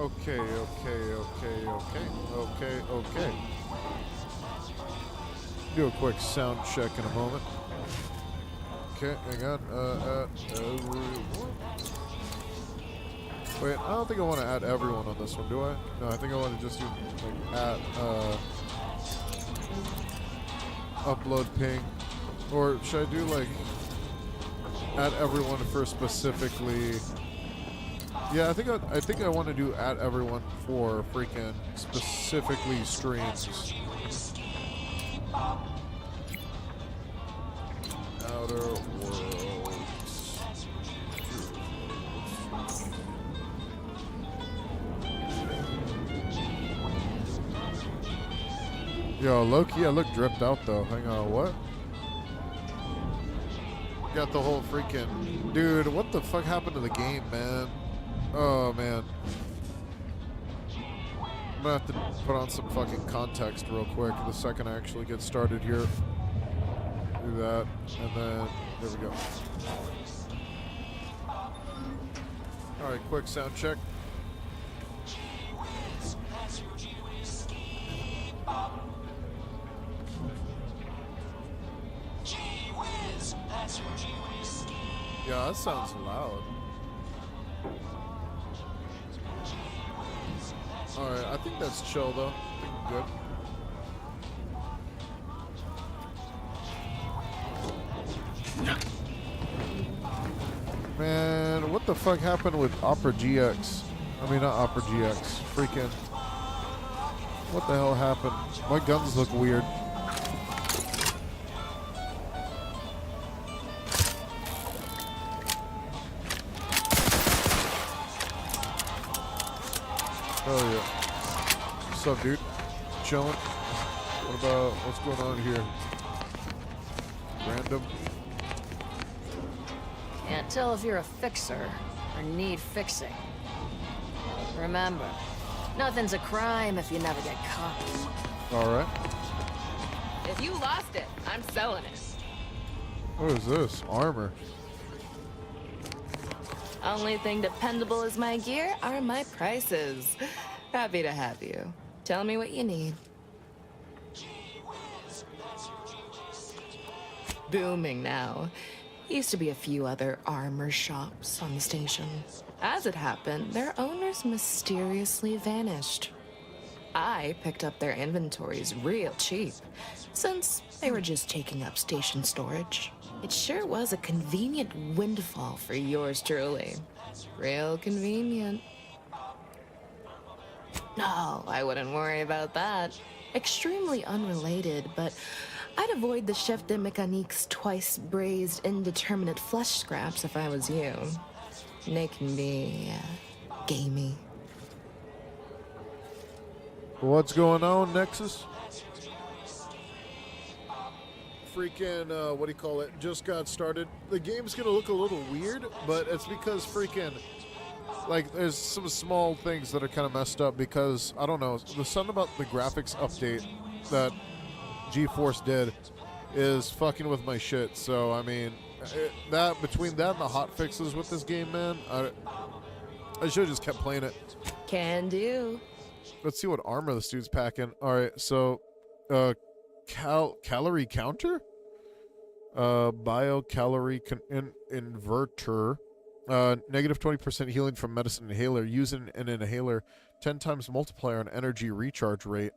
Okay. Do a quick sound check in a moment. Okay, hang on. Wait, I don't think I want to add everyone on this one, do I? No, I think I want to just do like add upload ping, or should I do like add everyone for specifically? Yeah, I think I want to do add everyone for freaking specifically streams. Outer Worlds. Yo, low-key, I look dripped out though. Hang on, what? Got the whole freaking... Dude, what the fuck happened to the game, man? Oh, man. I'm gonna have to put on some fucking context real quick the second I actually get started here. Do that, and then there we go. Alright, quick sound check. Yeah, that sounds loud. Alright, I think that's chill though. I think I'm good. Man, what the fuck happened with Opera GX? I mean, not Opera GX. Freaking. What the hell happened? My guns look weird. Oh yeah. What's up, dude? Chilling. What about what's going on here? Random. Can't tell if you're a fixer or need fixing. Remember, nothing's a crime if you never get caught. All right. If you lost it, I'm selling it. What is this? Armor. Only thing dependable as my gear are my prices. Happy to have you. Tell me what you need. Booming now. Used to be a few other armor shops on the station. As it happened, their owners mysteriously vanished. I picked up their inventories real cheap, since they were just taking up station storage. It sure was a convenient windfall for yours truly. Real convenient. No, I wouldn't worry about that. Extremely unrelated, but I'd avoid the chef de mécanique's twice braised indeterminate flesh scraps if I was you. They can be gamey. What's going on, Nexus? Freaking, what do you call it? Just got started. The game's gonna look a little weird, but it's because freaking, like, there's some small things that are kind of messed up because, I don't know, the something about the graphics update that GeForce did is fucking with my shit. So, I mean, that between that and the hot fixes with this game, man, I should have just kept playing it. Can do. Let's see what armor this dude's packing. All right, so calorie counter, biocalorie inverter, negative 20% healing from medicine inhaler. Use an inhaler 10 times multiplier on energy recharge rate.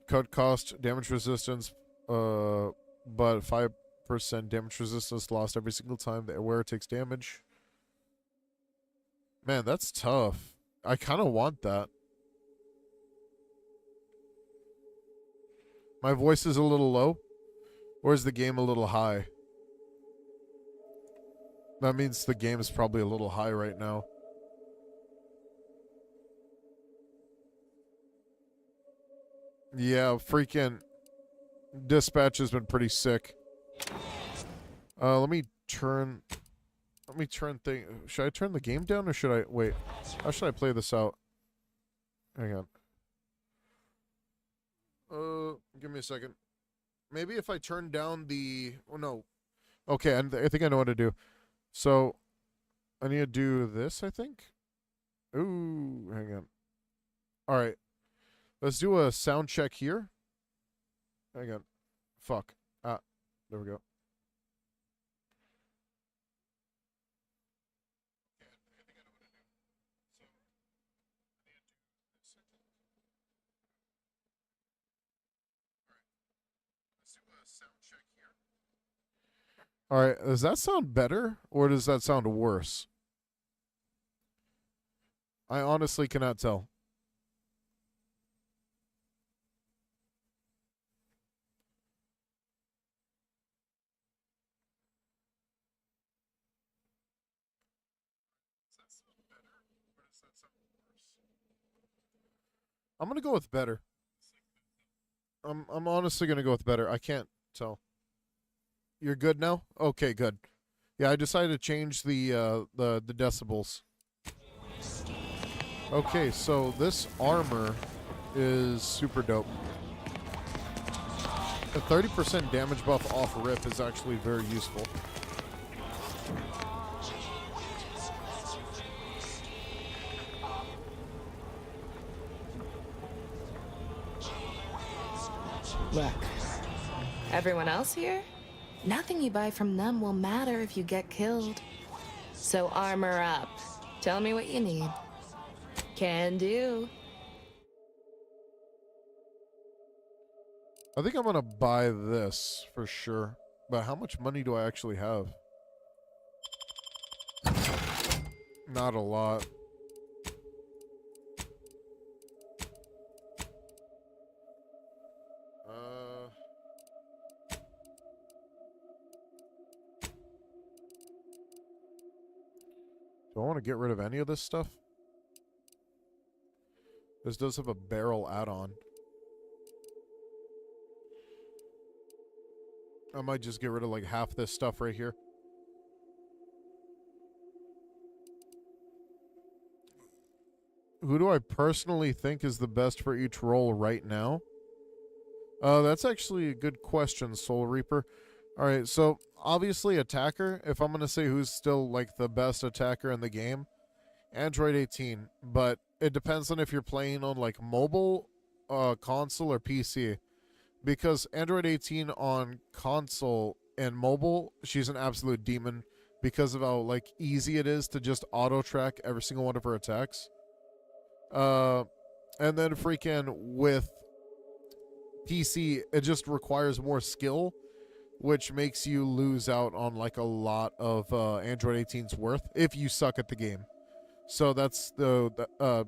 Cut cost, damage resistance, but 5% damage resistance lost every single time the wearer takes damage. Man, that's tough. I kind of want that. My voice is a little low, or is the game a little high? That means the game is probably a little high right now. Yeah, freaking dispatch has been pretty sick. Let me turn thing. Should I turn the game down or should I wait? How should I play this out? Hang on. Give me a second. Maybe if I turn down the. Oh no. Okay, I think I know what to do. So I need to do this, I think. Ooh, hang on. All right. Let's do a sound check here. Hang on. Fuck. There we go. All right, does that sound better or does that sound worse? I honestly cannot tell. I'm gonna go with better. I'm honestly gonna go with better. I can't tell. You're good now? Okay, good. Yeah, I decided to change the decibels. Okay, so this armor is super dope. A 30% damage buff off rip is actually very useful. Look, everyone else here? Nothing you buy from them will matter if you get killed. So armor up. Tell me what you need. Can do. I think I'm gonna buy this for sure. But how much money do I actually have? Not a lot. Do I want to get rid of any of this stuff? This does have a barrel add-on. I might just get rid of like half this stuff right here. Who do I personally think is the best for each role right now? That's actually a good question, Soul Reaper. All right, so obviously attacker. If I'm going to say who's still like the best attacker in the game, Android 18. But it depends on if you're playing on like mobile, console, or PC. Because Android 18 on console and mobile, she's an absolute demon because of how like easy it is to just auto track every single one of her attacks. And then freaking with PC, it just requires more skill, which makes you lose out on like a lot of Android 18's worth if you suck at the game. So that's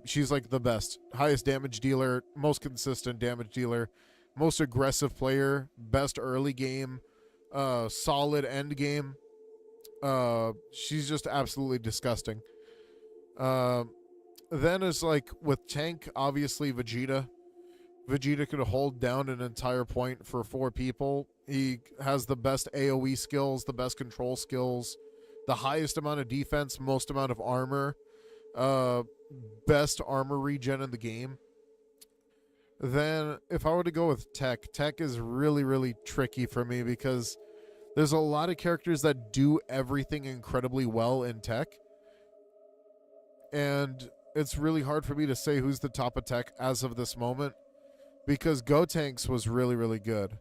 she's like the best, highest damage dealer, most consistent damage dealer, most aggressive player, best early game, solid end game. She's just absolutely disgusting. Then is like with tank, obviously Vegeta. Vegeta could hold down an entire point for 4 people. He has the best AoE skills, the best control skills, the highest amount of defense, most amount of armor, best armor regen in the game. Then if I were to go with tech is really, really tricky for me because there's a lot of characters that do everything incredibly well in tech. And it's really hard for me to say who's the top of tech as of this moment because Gotenks was really, really good.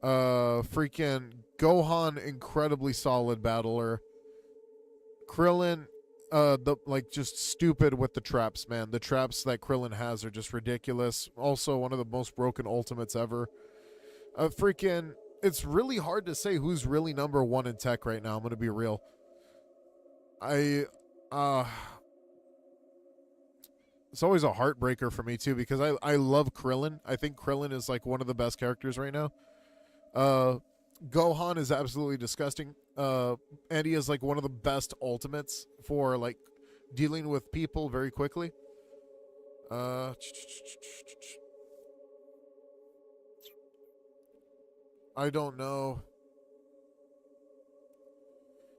Freaking Gohan, incredibly solid battler. Krillin, just stupid with the traps, man. The traps that Krillin has are just ridiculous. Also, one of the most broken ultimates ever. It's really hard to say who's really number 1 in tech right now. I'm gonna be real. It's always a heartbreaker for me too because I love Krillin. I think Krillin is like one of the best characters right now. Gohan is absolutely disgusting. And he is like one of the best ultimates for like dealing with people very quickly. I don't know.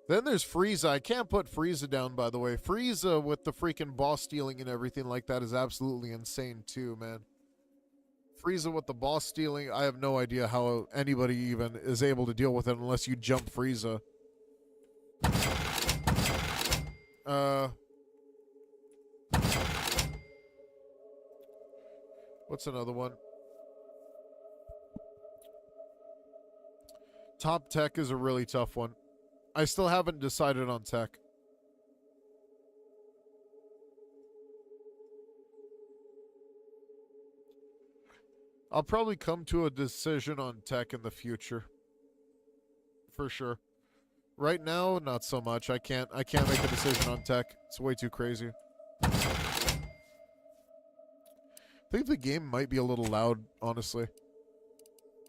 Then there's Frieza. I can't put Frieza down, by the way. Frieza with the freaking boss stealing and everything like that is absolutely insane too, man. Frieza with the boss stealing, I have no idea how anybody even is able to deal with it unless you jump Frieza. Uh, what's another one? Top tech is a really tough one. I still haven't decided on tech. I'll probably come to a decision on tech in the future. For sure. Right now, not so much. I can't make a decision on tech. It's way too crazy. I think the game might be a little loud, honestly.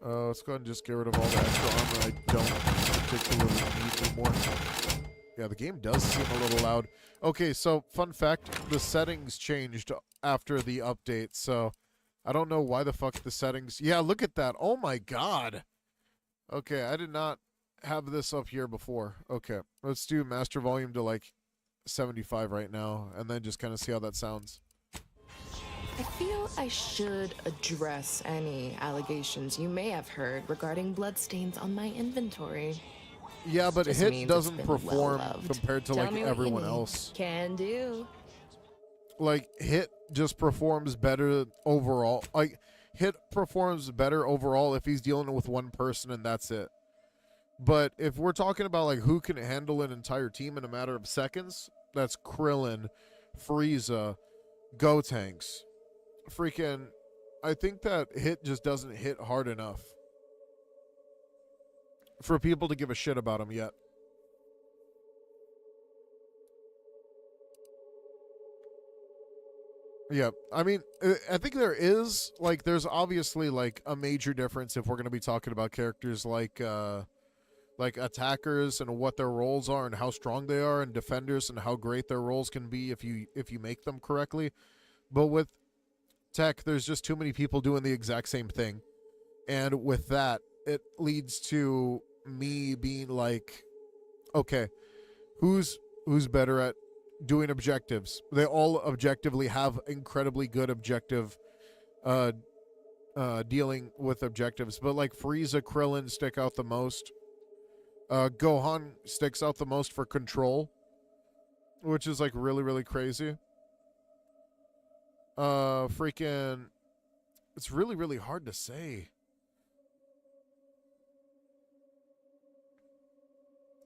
Let's go ahead and just get rid of all the extra armor I don't particularly need anymore. Yeah, the game does seem a little loud. Okay, so fun fact, the settings changed after the update, so I don't know why the fuck the settings... Yeah, look at that. Oh my god. Okay, I did not have this up here before. Okay, let's do master volume to like 75 right now, and then just kind of see how that sounds. I feel I should address any allegations you may have heard regarding bloodstains on my inventory. Yeah, but Just Hit means doesn't it's been perform well-loved. compared to Tell like me what you everyone need. else. Can do. Like Hit just performs better overall. Like Hit performs better overall if he's dealing with one person and that's it. But if we're talking about like who can handle an entire team in a matter of seconds, that's Krillin, Frieza, Gotenks. Freaking, I think that Hit just doesn't hit hard enough for people to give a shit about him yet. Yeah, I mean, I think there is, like, there's obviously, like, a major difference if we're going to be talking about characters like attackers and what their roles are and how strong they are, and defenders and how great their roles can be if you make them correctly. But with tech, there's just too many people doing the exact same thing. And with that, it leads to me being like, okay, who's better at doing objectives? They all objectively have incredibly good objective dealing with objectives, but like Frieza, Krillin stick out the most. Gohan sticks out the most for control, which is like really, really crazy. Freaking, it's really, really hard to say.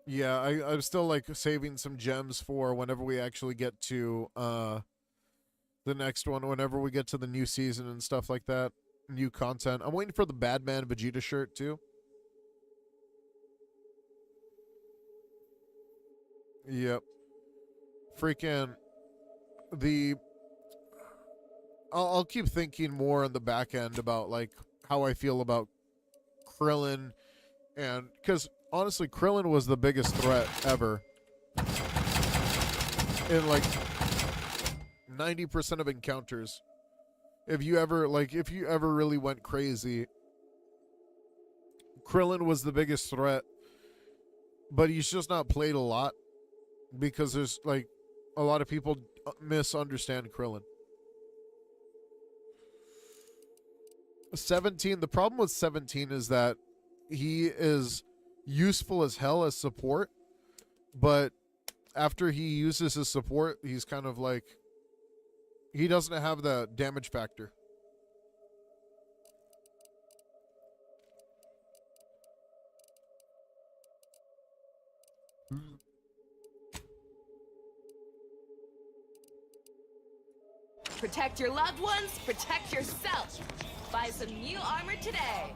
Yeah, I'm still like saving some gems for whenever we actually get to the next one, whenever we get to the new season and stuff like that, new content. I'm waiting for the Badman Vegeta shirt too. Yep. Freaking the I'll keep thinking more on the back end about like how I feel about Krillin, and because honestly Krillin was the biggest threat ever in like 90% of encounters. If you ever really went crazy, Krillin was the biggest threat, but he's just not played a lot because there's like a lot of people misunderstand Krillin. 17, the problem with 17 is that he is useful as hell as support, but after he uses his support, he's kind of like, he doesn't have the damage factor. Protect your loved ones, protect yourself. Buy some new armor today.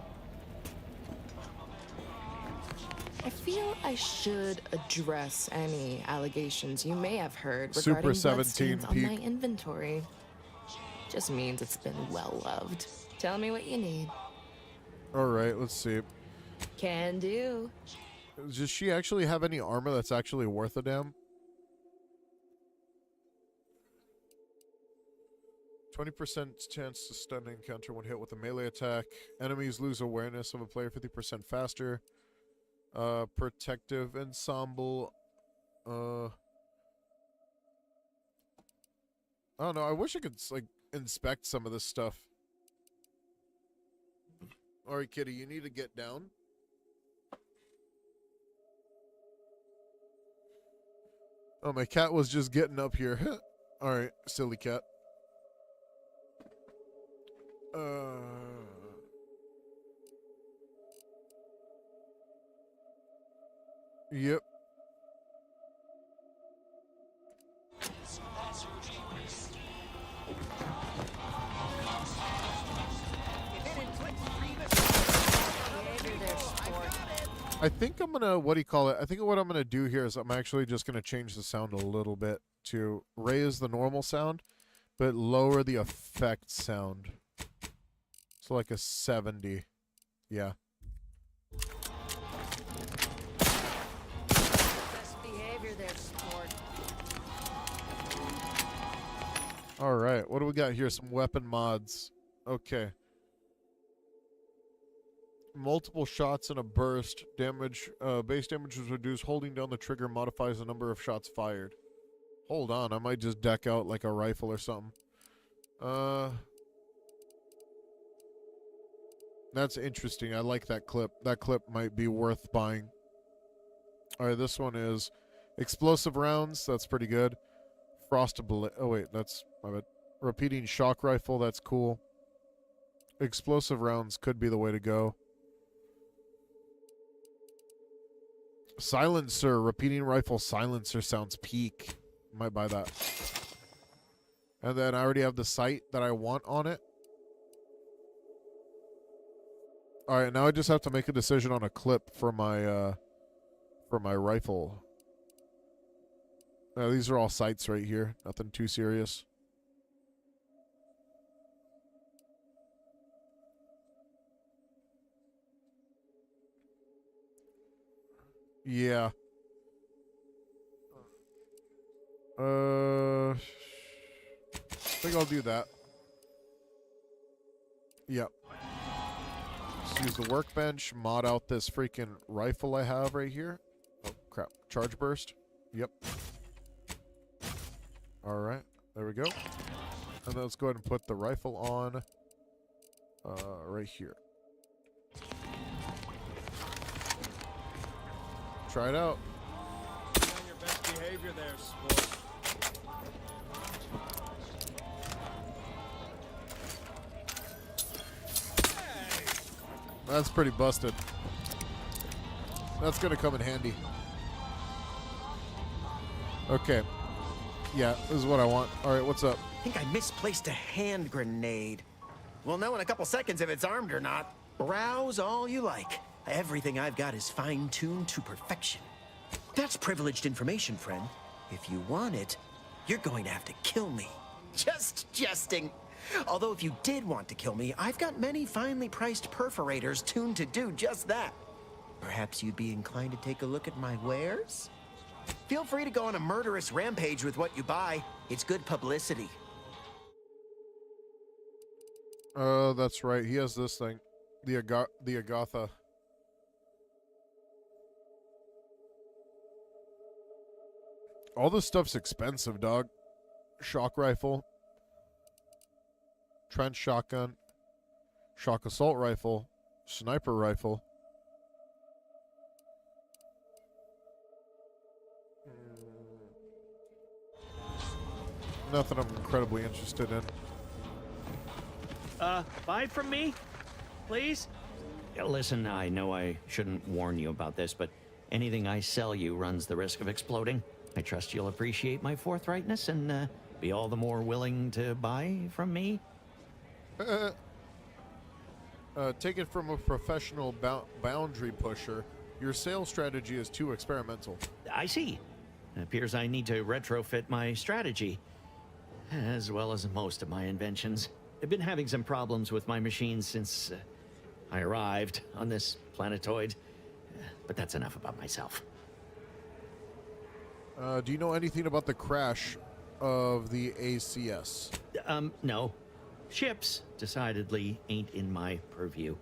I feel I should address any allegations you may have heard regarding Super 17 bloodstains on peak. my inventory. Just means it's been well loved. Tell me what you need. All right, let's see. Can do. Does she actually have any armor that's actually worth a damn? 20% chance to stun an encounter when hit with a melee attack. Enemies lose awareness of a player 50% faster. Protective ensemble. I don't know. I wish I could like inspect some of this stuff. All right, Kitty, you need to get down. Oh, my cat was just getting up here. All right, silly cat. Yep. I think I'm gonna, what do you call it? I think what I'm gonna do here is I'm actually just gonna change the sound a little bit to raise the normal sound, but lower the effect sound. So like a 70. Yeah. Best behavior there, sport. All right, what do we got here? Some weapon mods. Okay. Multiple shots in a burst. Damage, base damage is reduced. Holding down the trigger modifies the number of shots fired. Hold on, I might just deck out like a rifle or something. That's interesting. I like that clip. That clip might be worth buying. All right, this one is explosive rounds. That's pretty good. Frostable. Oh wait, that's my bad. Repeating shock rifle. That's cool. Explosive rounds could be the way to go. Silencer. Repeating rifle silencer sounds peak. Might buy that. And then I already have the sight that I want on it. All right, now I just have to make a decision on a clip for my rifle. These are all sights right here. Nothing too serious. Yeah. I think I'll do that. Yep. Just use the workbench, mod out this freaking rifle I have right here. Oh, crap. Charge burst. Yep. All right. There we go. And then let's go ahead and put the rifle on right here. Try it out. Be on your best behavior there, sport. That's pretty busted. That's gonna come in handy. Okay. Yeah, this is what I want. All right, what's up? I think I misplaced a hand grenade. We'll know in a couple seconds if it's armed or not. Browse all you like. Everything I've got is fine-tuned to perfection. That's privileged information, friend. If you want it, you're going to have to kill me. Just jesting. Although if you did want to kill me, I've got many finely priced perforators tuned to do just that. Perhaps you'd be inclined to take a look at my wares? Feel free to go on a murderous rampage with what you buy. It's good publicity. That's right. He has this thing. The Agatha. All this stuff's expensive, dog. Shock rifle. Trench shotgun. Shock assault rifle. Sniper rifle. Nothing I'm incredibly interested in. Buy from me? Please? Listen, I know I shouldn't warn you about this, but anything I sell you runs the risk of exploding. I trust you'll appreciate my forthrightness and be all the more willing to buy from me. Take it from a professional boundary pusher. Your sales strategy is too experimental. I see. It appears I need to retrofit my strategy, as well as most of my inventions. I've been having some problems with my machines since I arrived on this planetoid, but that's enough about myself. Do you know anything about the crash of the ACS? No. Ships decidedly ain't in my purview.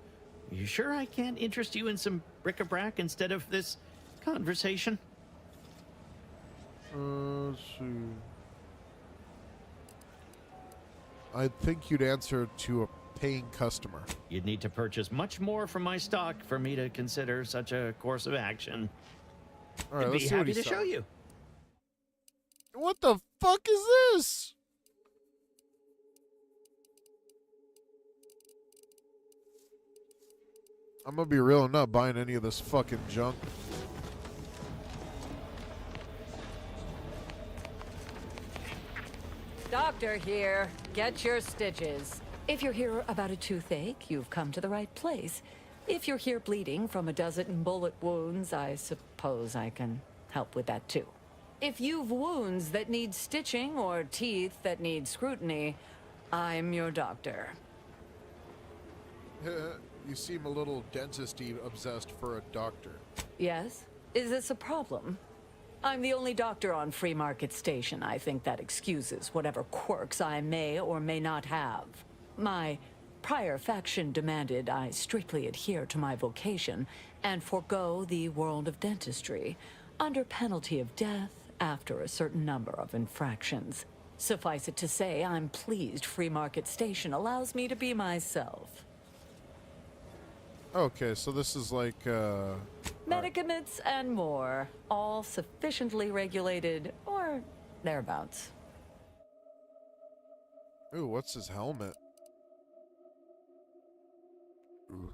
You sure I can't interest you in some bric-a-brac instead of this conversation? Let's see. I think you'd answer to a paying customer. You'd need to purchase much more from my stock for me to consider such a course of action. All right, I'd let's be see what happy he's to show selling. you. What the fuck is this? I'm gonna be real, I'm not buying any of this fucking junk. Doctor here. Get your stitches. If you're here about a toothache, you've come to the right place. If you're here bleeding from a dozen bullet wounds, I suppose I can help with that too. If you've wounds that need stitching or teeth that need scrutiny, I'm your doctor. You seem a little dentist-y obsessed for a doctor. Yes? Is this a problem? I'm the only doctor on Free Market Station. I think that excuses whatever quirks I may or may not have. My prior faction demanded I strictly adhere to my vocation and forego the world of dentistry, under penalty of death after a certain number of infractions. Suffice it to say, I'm pleased Free Market Station allows me to be myself. Okay, so this is like, Medicaments and more, all sufficiently regulated, or thereabouts. Ooh, what's his helmet? Ooh.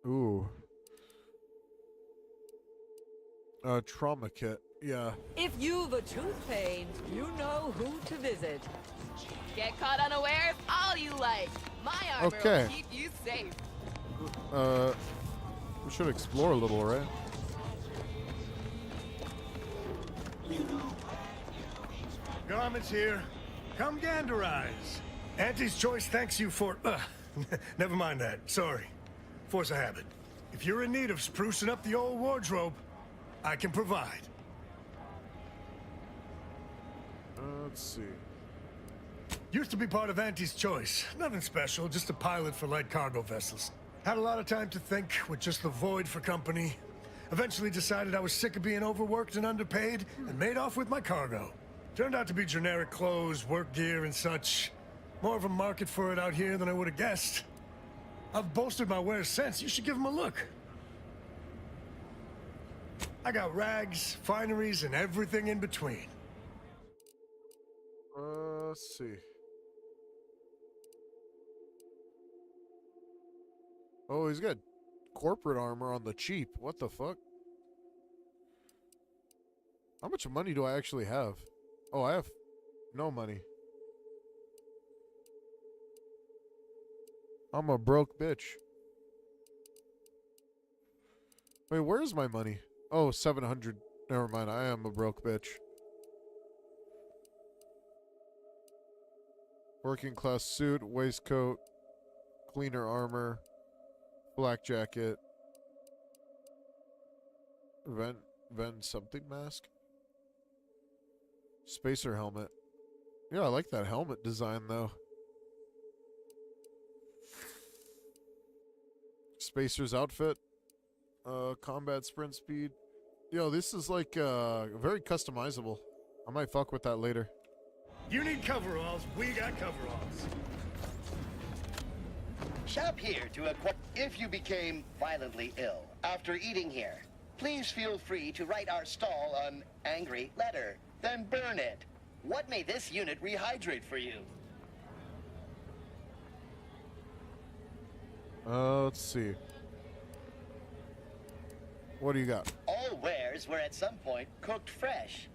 Ooh. Trauma kit. Yeah. If you've a tooth pain, you know who to visit. Get caught unawares all you like. My armor Okay. will keep you safe. We should explore a little, right? Garment's here. Come ganderize. Auntie's Choice thanks you for... never mind that. Sorry. Force of habit. If you're in need of sprucing up the old wardrobe, I can provide. Let's see. Used to be part of Auntie's Choice. Nothing special, just a pilot for light cargo vessels. Had a lot of time to think, with just the void for company. Eventually decided I was sick of being overworked and underpaid, and made off with my cargo. Turned out to be generic clothes, work gear, and such. More of a market for it out here than I would have guessed. I've bolstered my wares since. You should give them a look. I got rags, fineries, and everything in between. Let's see. Oh, he's got corporate armor on the cheap. What the fuck? How much money do I actually have? Oh, I have no money. I'm a broke bitch. Wait, where's my money? Oh, 700. Never mind. I am a broke bitch. Working class suit, waistcoat, cleaner armor, black jacket, vent something mask, spacer helmet. Yeah, I like that helmet design though. Spacer's outfit, combat sprint speed. Yo, this is like very customizable. I might fuck with that later. You need coveralls, we got coveralls. Shop here to acquire. If you became violently ill after eating here, please feel free to write our stall an angry letter, then burn it. What may this unit rehydrate for you? Let's see. What do you got? All wares were at some point cooked fresh.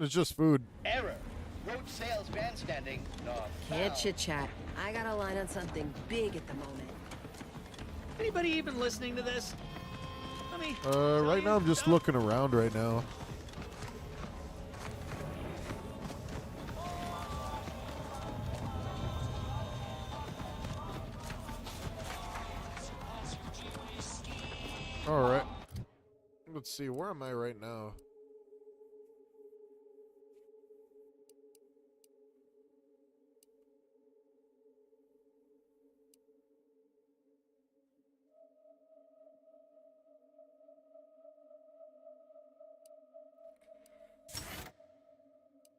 It's just food. Error. Roach sales grandstanding. Not Can't found. chit-chat. I got a line on something big at the moment. Anybody even listening to this? Let me. Right now I'm just looking around right now. Alright. Let's see, where am I right now?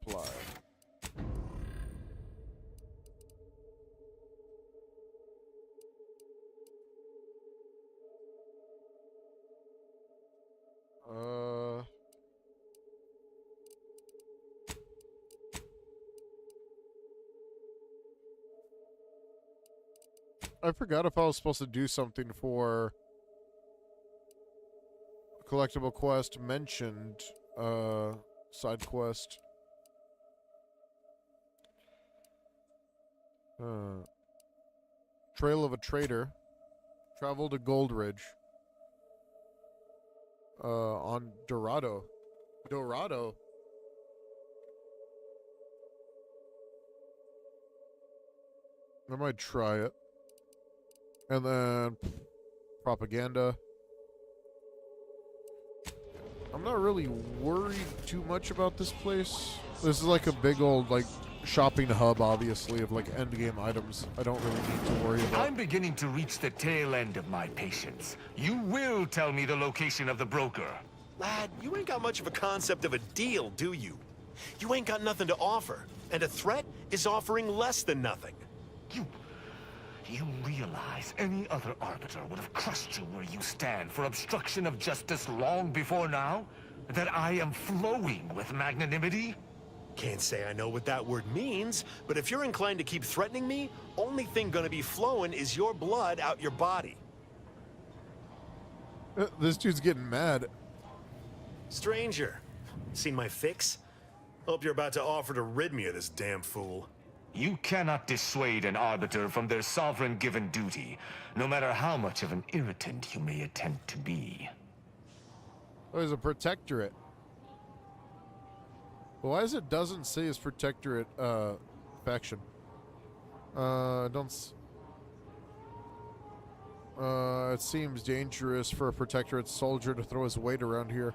Apply. I forgot if I was supposed to do something for collectible quest mentioned, side quest. Trail of a Trader. Travel to Goldridge. On Dorado. Dorado? I might try it. And then propaganda. I'm not really worried too much about this place. This is like a big old like shopping hub, obviously, of like endgame items. I don't really need to worry about. I'm beginning to reach the tail end of my patience. You will tell me the location of the broker. Lad, you ain't got much of a concept of a deal, do you? You ain't got nothing to offer, and a threat is offering less than nothing. You realize any other arbiter would have crushed you where you stand for obstruction of justice long before now? That I am flowing with magnanimity? Can't say I know what that word means, but if you're inclined to keep threatening me, only thing gonna be flowing is your blood out your body. This dude's getting mad. Stranger, seen my fix? Hope you're about to offer to rid me of this damn fool. You cannot dissuade an arbiter from their sovereign-given duty, no matter how much of an irritant you may attempt to be. Oh, he's a protectorate. Well, why is it doesn't say his protectorate faction? It seems dangerous for a protectorate soldier to throw his weight around here.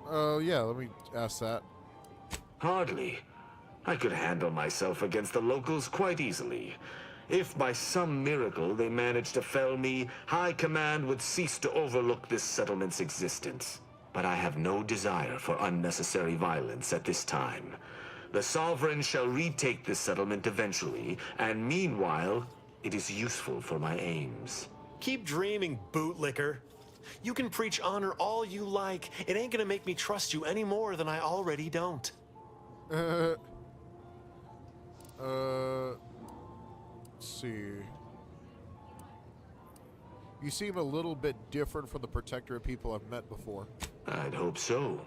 Yeah, let me ask that. Hardly. I could handle myself against the locals quite easily. If by some miracle they managed to fell me, High Command would cease to overlook this settlement's existence. But I have no desire for unnecessary violence at this time. The Sovereign shall retake this settlement eventually, and meanwhile, it is useful for my aims. Keep dreaming, bootlicker. You can preach honor all you like. It ain't gonna make me trust you any more than I already don't. Let's see. You seem a little bit different from the Protectorate people I've met before. I'd hope so.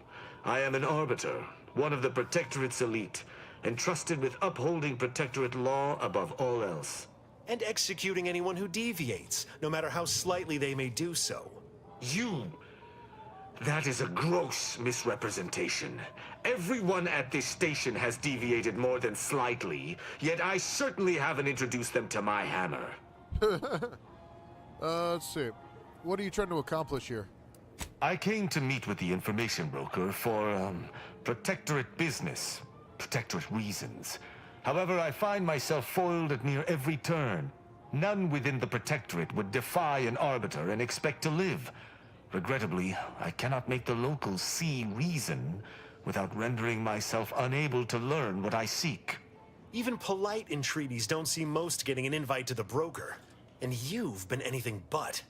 I am an arbiter, one of the Protectorate's elite, entrusted with upholding Protectorate law above all else. And executing anyone who deviates, no matter how slightly they may do so. That is a gross misrepresentation. Everyone at this station has deviated more than slightly, yet I certainly haven't introduced them to my hammer. Let's see. What are you trying to accomplish here? I came to meet with the information broker for, Protectorate business, Protectorate reasons. However, I find myself foiled at near every turn. None within the Protectorate would defy an arbiter and expect to live. Regrettably, I cannot make the locals see reason without rendering myself unable to learn what I seek. Even polite entreaties don't see most getting an invite to the broker. And you've been anything but.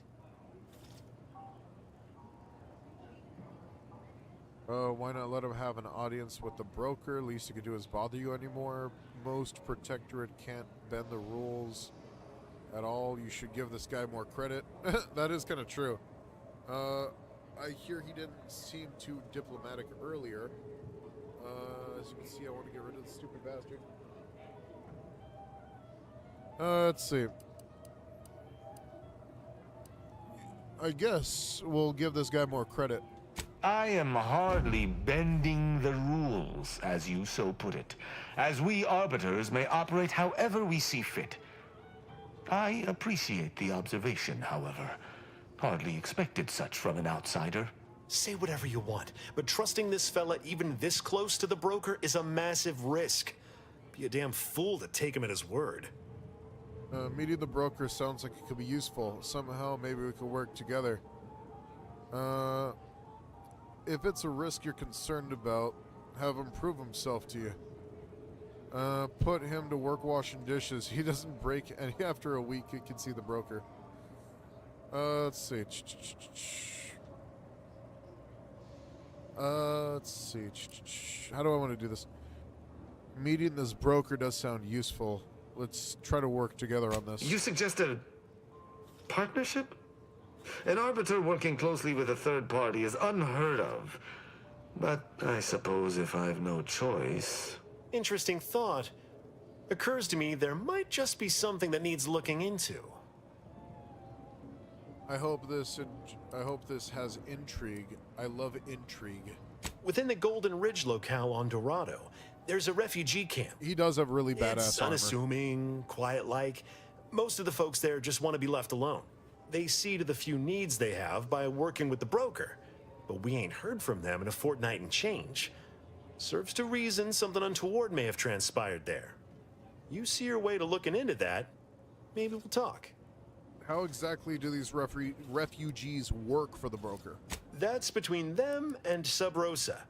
Why not let him have an audience with the broker? Least he could do is bother you anymore. Most Protectorate can't bend the rules at all. You should give this guy more credit. That is kind of true. I hear he didn't seem too diplomatic earlier. As you can see, I want to get rid of the stupid bastard. Let's see. I guess we'll give this guy more credit. I am hardly bending the rules, as you so put it, as we arbiters may operate however we see fit. I appreciate the observation, however. Hardly expected such from an outsider. Say whatever you want, but trusting this fella even this close to the broker is a massive risk. Be a damn fool to take him at his word. Meeting the broker sounds like it could be useful. Somehow, maybe we could work together. If it's a risk you're concerned about, have him prove himself to you. Put him to work washing dishes. He doesn't break any after a week. You can see the broker. Let's see. Let's see. How do I want to do this? Meeting this broker does sound useful. Let's try to work together on this. You suggest a partnership? An arbiter working closely with a third party is unheard of. But I suppose if I've no choice... Interesting thought. Occurs to me there might just be something that needs looking into. I hope this has intrigue. I love intrigue. Within the Golden Ridge locale on Dorado, there's a refugee camp. He does have really badass It's armor. unassuming, quiet-like. Most of the folks there just want to be left alone. They see to the few needs they have by working with the broker. But we ain't heard from them in a fortnight and change. Serves to reason something untoward may have transpired there. You see your way to looking into that, maybe we'll talk. How exactly do these refugees work for the broker? That's between them and Sub Rosa.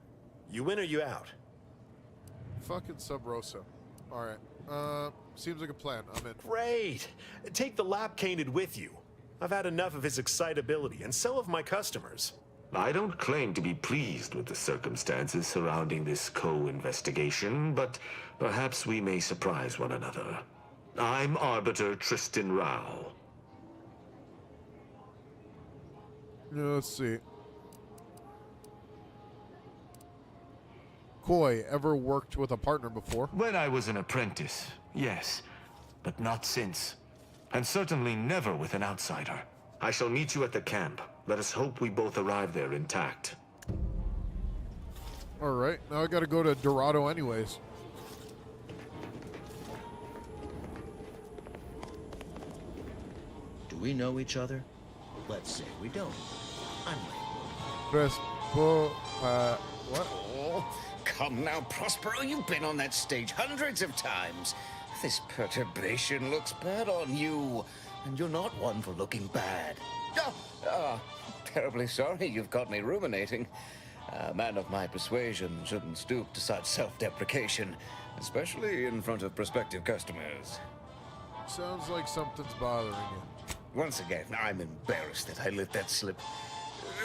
You in or you out? Fucking Sub Rosa. Alright. Seems like a plan. I'm in. Great! Take the lap cained with you. I've had enough of his excitability, and so have my customers. I don't claim to be pleased with the circumstances surrounding this co-investigation, but perhaps we may surprise one another. I'm Arbiter Tristan Rao. Let's see. Koi, ever worked with a partner before? When I was an apprentice, yes, but not since. And certainly never with an outsider. I shall meet you at the camp. Let us hope we both arrive there intact. Alright, now I gotta go to Dorado anyways. Do we know each other? Let's say we don't. I'm Crespo, what? Oh, come now, Prospero. You've been on that stage hundreds of times. This perturbation looks bad on you. And you're not one for looking bad. Terribly sorry you've got me ruminating. A man of my persuasion shouldn't stoop to such self-deprecation, especially in front of prospective customers. Sounds like something's bothering you. Once again, I'm embarrassed that I let that slip.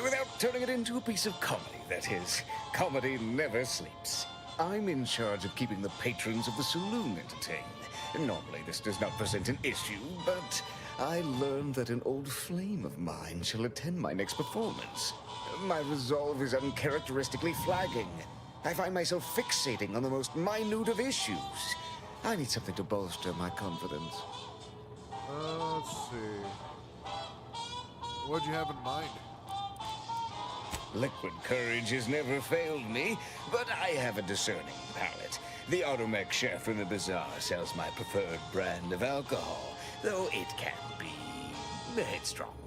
Without turning it into a piece of comedy, that is. Comedy never sleeps. I'm in charge of keeping the patrons of the saloon entertained. Normally, this does not present an issue, but I learned that an old flame of mine shall attend my next performance. My resolve is uncharacteristically flagging. I find myself fixating on the most minute of issues. I need something to bolster my confidence. Let's see. What'd you have in mind? Liquid courage has never failed me, but I have a discerning palate. The Automech chef in the bazaar sells my preferred brand of alcohol, though it can be headstrong.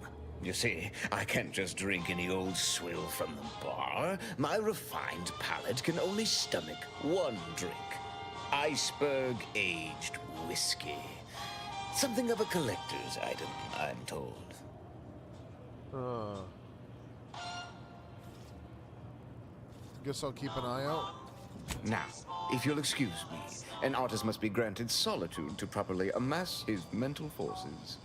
You see, I can't just drink any old swill from the bar. My refined palate can only stomach one drink. Iceberg aged whiskey. Something of a collector's item, I'm told. Guess I'll keep an eye out. Now, if you'll excuse me, an artist must be granted solitude to properly amass his mental forces.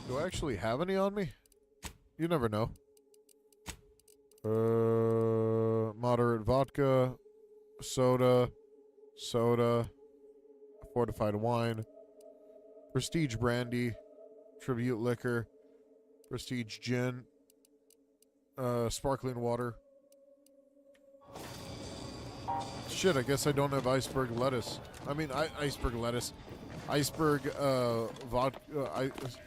Do I actually have any on me? You never know. Moderate vodka, soda, fortified wine, prestige brandy, tribute liquor, prestige gin, sparkling water. Shit, I guess I don't have iceberg lettuce. I mean, iceberg lettuce. Iceberg, vodka.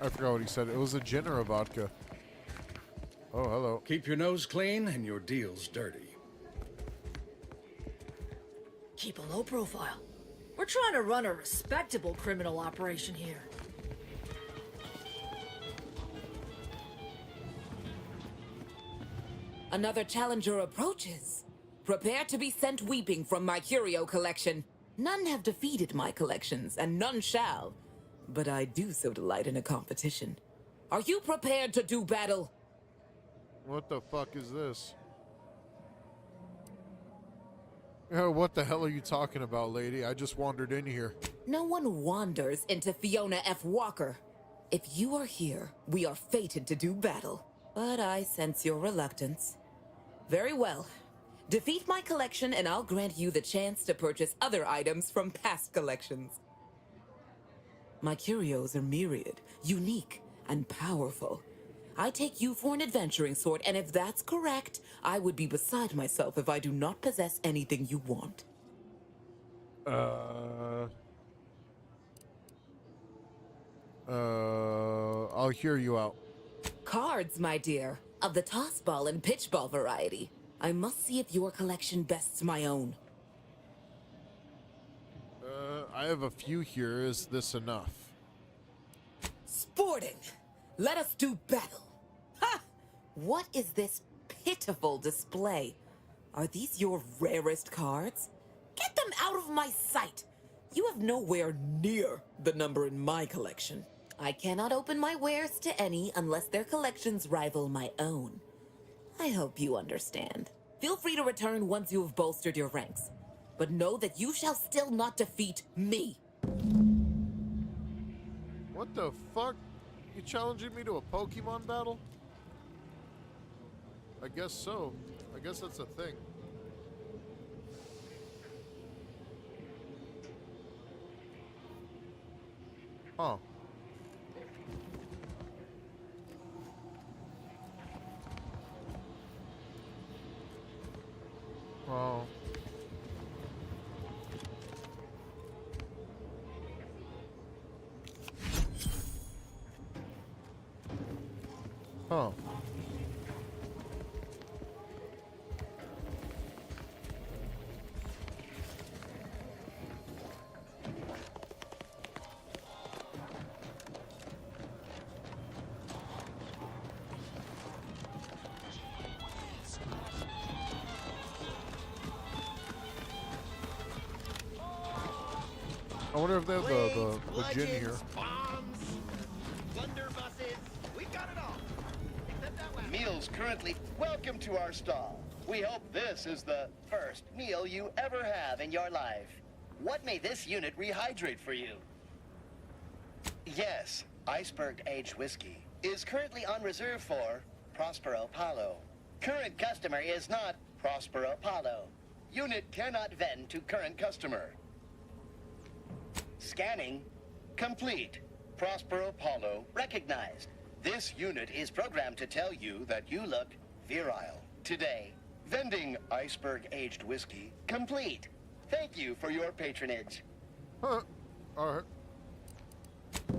I forgot what he said. It was a gin or a vodka. Oh, hello. Keep your nose clean and your deals dirty. Keep a low profile. We're trying to run a respectable criminal operation here. Another challenger approaches. Prepare to be sent weeping from my curio collection. None have defeated my collections, and none shall. But I do so delight in a competition. Are you prepared to do battle? What the fuck is this? What the hell are you talking about, lady? I just wandered in here. No one wanders into Fiona F. Walker. If you are here, we are fated to do battle. But I sense your reluctance. Very well. Defeat my collection and I'll grant you the chance to purchase other items from past collections. My curios are myriad, unique, and powerful. I take you for an adventuring sort, and if that's correct, I would be beside myself if I do not possess anything you want. I'll hear you out. Cards, my dear, of the toss ball and pitch ball variety. I must see if your collection bests my own. I have a few here. Is this enough? Sporting! Let us do battle! Ha! What is this pitiful display? Are these your rarest cards? Get them out of my sight! You have nowhere near the number in my collection. I cannot open my wares to any unless their collections rival my own. I hope you understand. Feel free to return once you have bolstered your ranks. But know that you shall still not defeat me. What the fuck? You challenging me to a Pokemon battle? I guess so. I guess that's a thing. Huh. Oh. Huh. I wonder if they have the gin here. Bombs, blunderbusses, we got it all. Except that last meals currently. Welcome to our stall. We hope this is the first meal you ever have in your life. What may this unit rehydrate for you? Yes, Iceberg Aged Whiskey is currently on reserve for Prospero Paulo. Current customer is not Prospero Paulo. Unit cannot vend to current customer. Scanning complete. Prospero Paulo recognized. This unit is programmed to tell you that you look virile. Today, vending Iceberg Aged Whiskey complete. Thank you for your patronage. Huh. Alright.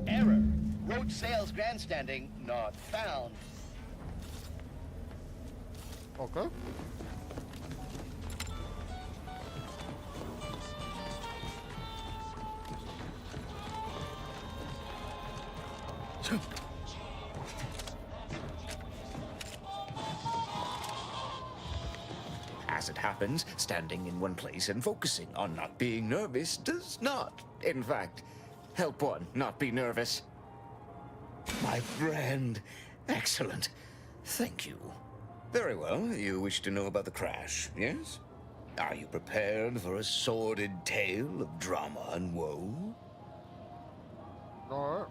Error. Roach sales grandstanding not found. Okay. As it happens, standing in one place and focusing on not being nervous does not, in fact, help one not be nervous. My friend, excellent. Thank you. Very well, you wish to know about the crash, yes? Are you prepared for a sordid tale of drama and woe? Alright.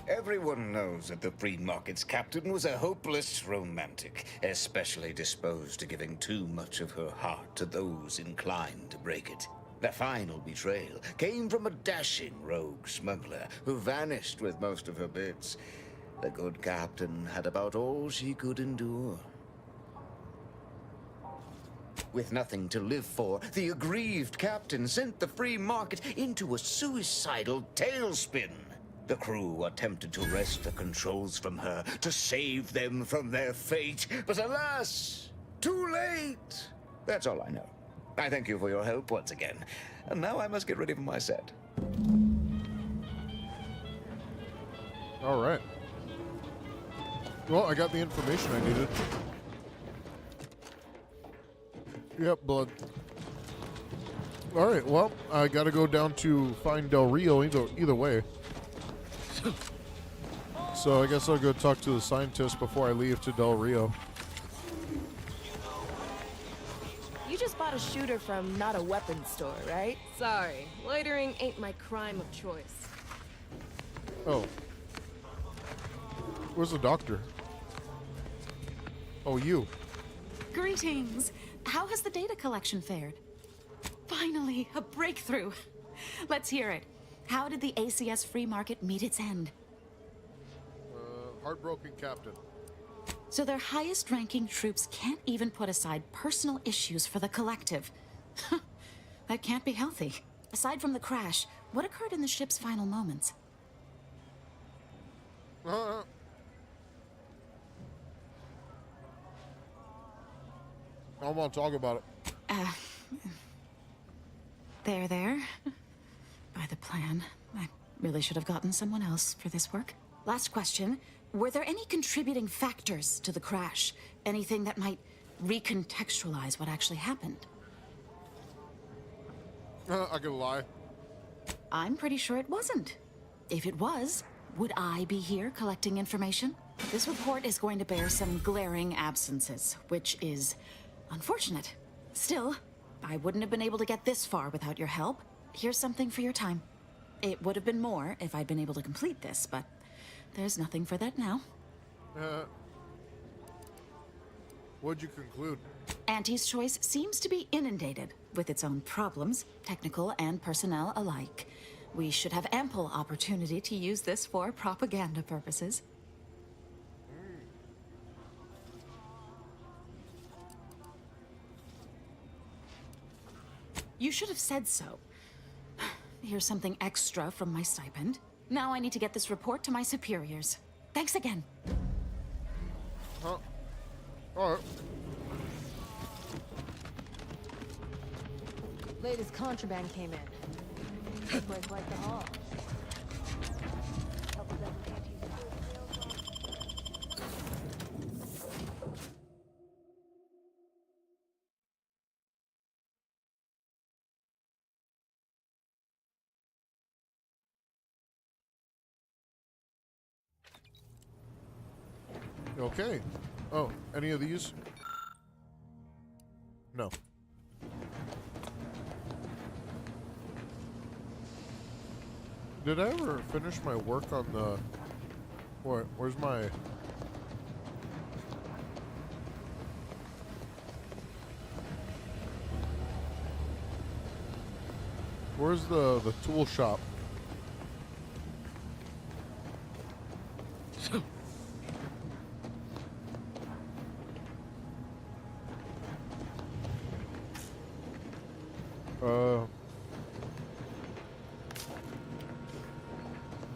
Everyone knows that the Free Market's captain was a hopeless romantic, especially disposed to giving too much of her heart to those inclined to break it. The final betrayal came from a dashing rogue smuggler who vanished with most of her bits. The good captain had about all she could endure. With nothing to live for, the aggrieved captain sent the Free Market into a suicidal tailspin. The crew attempted to wrest the controls from her to save them from their fate, but alas, too late. That's all I know. I thank you for your help once again, and now I must get ready for my set. Alright. Well, I got the information I needed. Yep, blood. Alright, well, I gotta go down to find Del Rio either way. So I guess I'll go talk to the scientist before I leave to Del Rio. You just bought a shooter from not a weapons store, right? Sorry, loitering ain't my crime of choice. Oh. Where's the doctor? Oh, you. Greetings. How has the data collection fared? Finally, a breakthrough. Let's hear it. How did the ACS free market meet its end? Heartbroken captain. So their highest-ranking troops can't even put aside personal issues for the collective. That can't be healthy. Aside from the crash, what occurred in the ship's final moments? I don't want to talk about it. There. By the plan, I really should have gotten someone else for this work. Last question. Were there any contributing factors to the crash? Anything that might recontextualize what actually happened? I could lie. I'm pretty sure it wasn't. If it was, would I be here collecting information? This report is going to bear some glaring absences, which is unfortunate. Still, I wouldn't have been able to get this far without your help. Here's something for your time. It would have been more if I'd been able to complete this, but there's nothing for that now. What'd you conclude? Auntie's Choice seems to be inundated with its own problems, technical and personnel alike. We should have ample opportunity to use this for propaganda purposes. You should have said so. Here's something extra from my stipend. Now I need to get this report to my superiors. Thanks again. All right. Latest contraband came in. This place like the hall. Couple dozen Okay. Oh, any of these? No. Did I ever finish my work on the... Where's my... Where's the tool shop?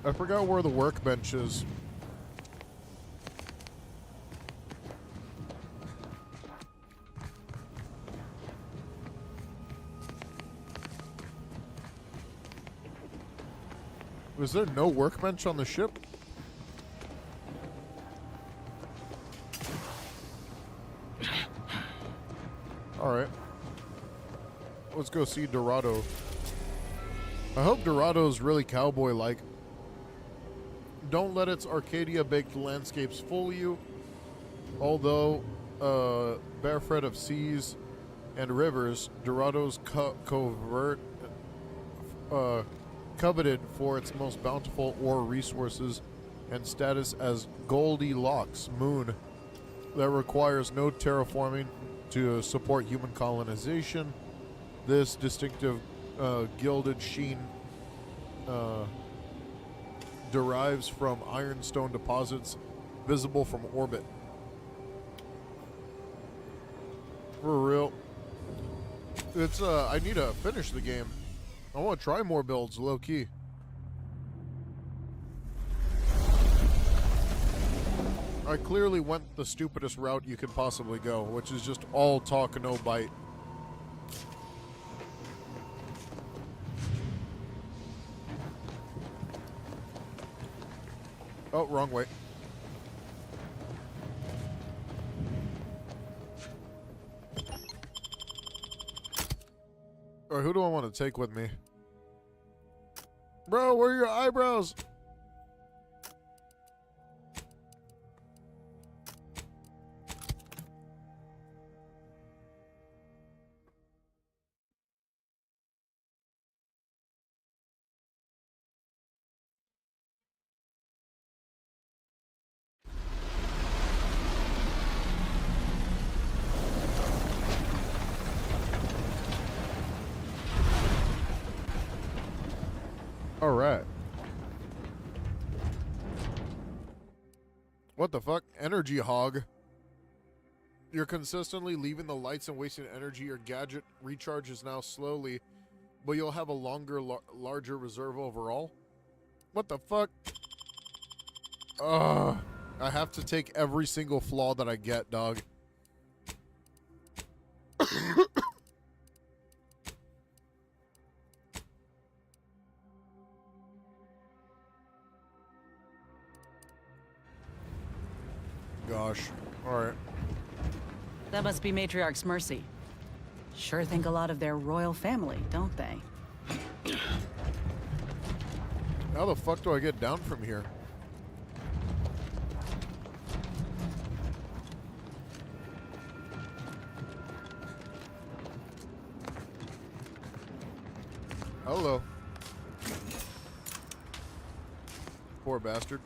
I forgot where the workbench is. Was there no workbench on the ship? Alright. Let's go see Dorado. I hope Dorado's really cowboy-like. Don't let its Arcadia-baked landscapes fool you. Although, barefed of seas and rivers, Dorado's coveted for its most bountiful ore resources and status as Goldilocks moon that requires no terraforming to support human colonization. This distinctive gilded sheen derives from ironstone deposits visible from orbit. For real. It's I need to finish the game. I want to try more builds, low key. I clearly went the stupidest route you could possibly go, which is just all talk, no bite. Oh, wrong way. Or who do I want to take with me? Bro, where are your eyebrows? All right. What the fuck? Energy hog. You're consistently leaving the lights and wasting energy. Your gadget recharges now slowly, but you'll have a longer, larger reserve overall. What the fuck? Ugh. I have to take every single flaw that I get, dog. Gosh. Alright. That must be Matriarch's Mercy. Sure think a lot of their royal family, don't they? How the fuck do I get down from here? Hello. Poor bastard.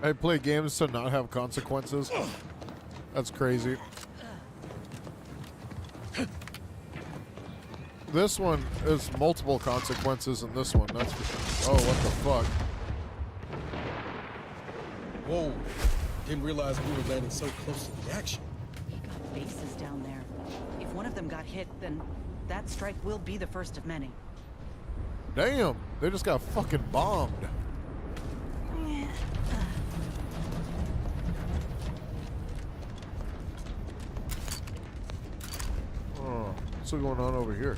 I play games to not have consequences. That's crazy. This one is multiple consequences in this one. That's oh, what the fuck? Whoa! Didn't realize we were landing so close to the action. We got bases down there. If one of them got hit, then that strike will be the first of many. Damn, they just got fucking bombed. Oh, what's going on over here?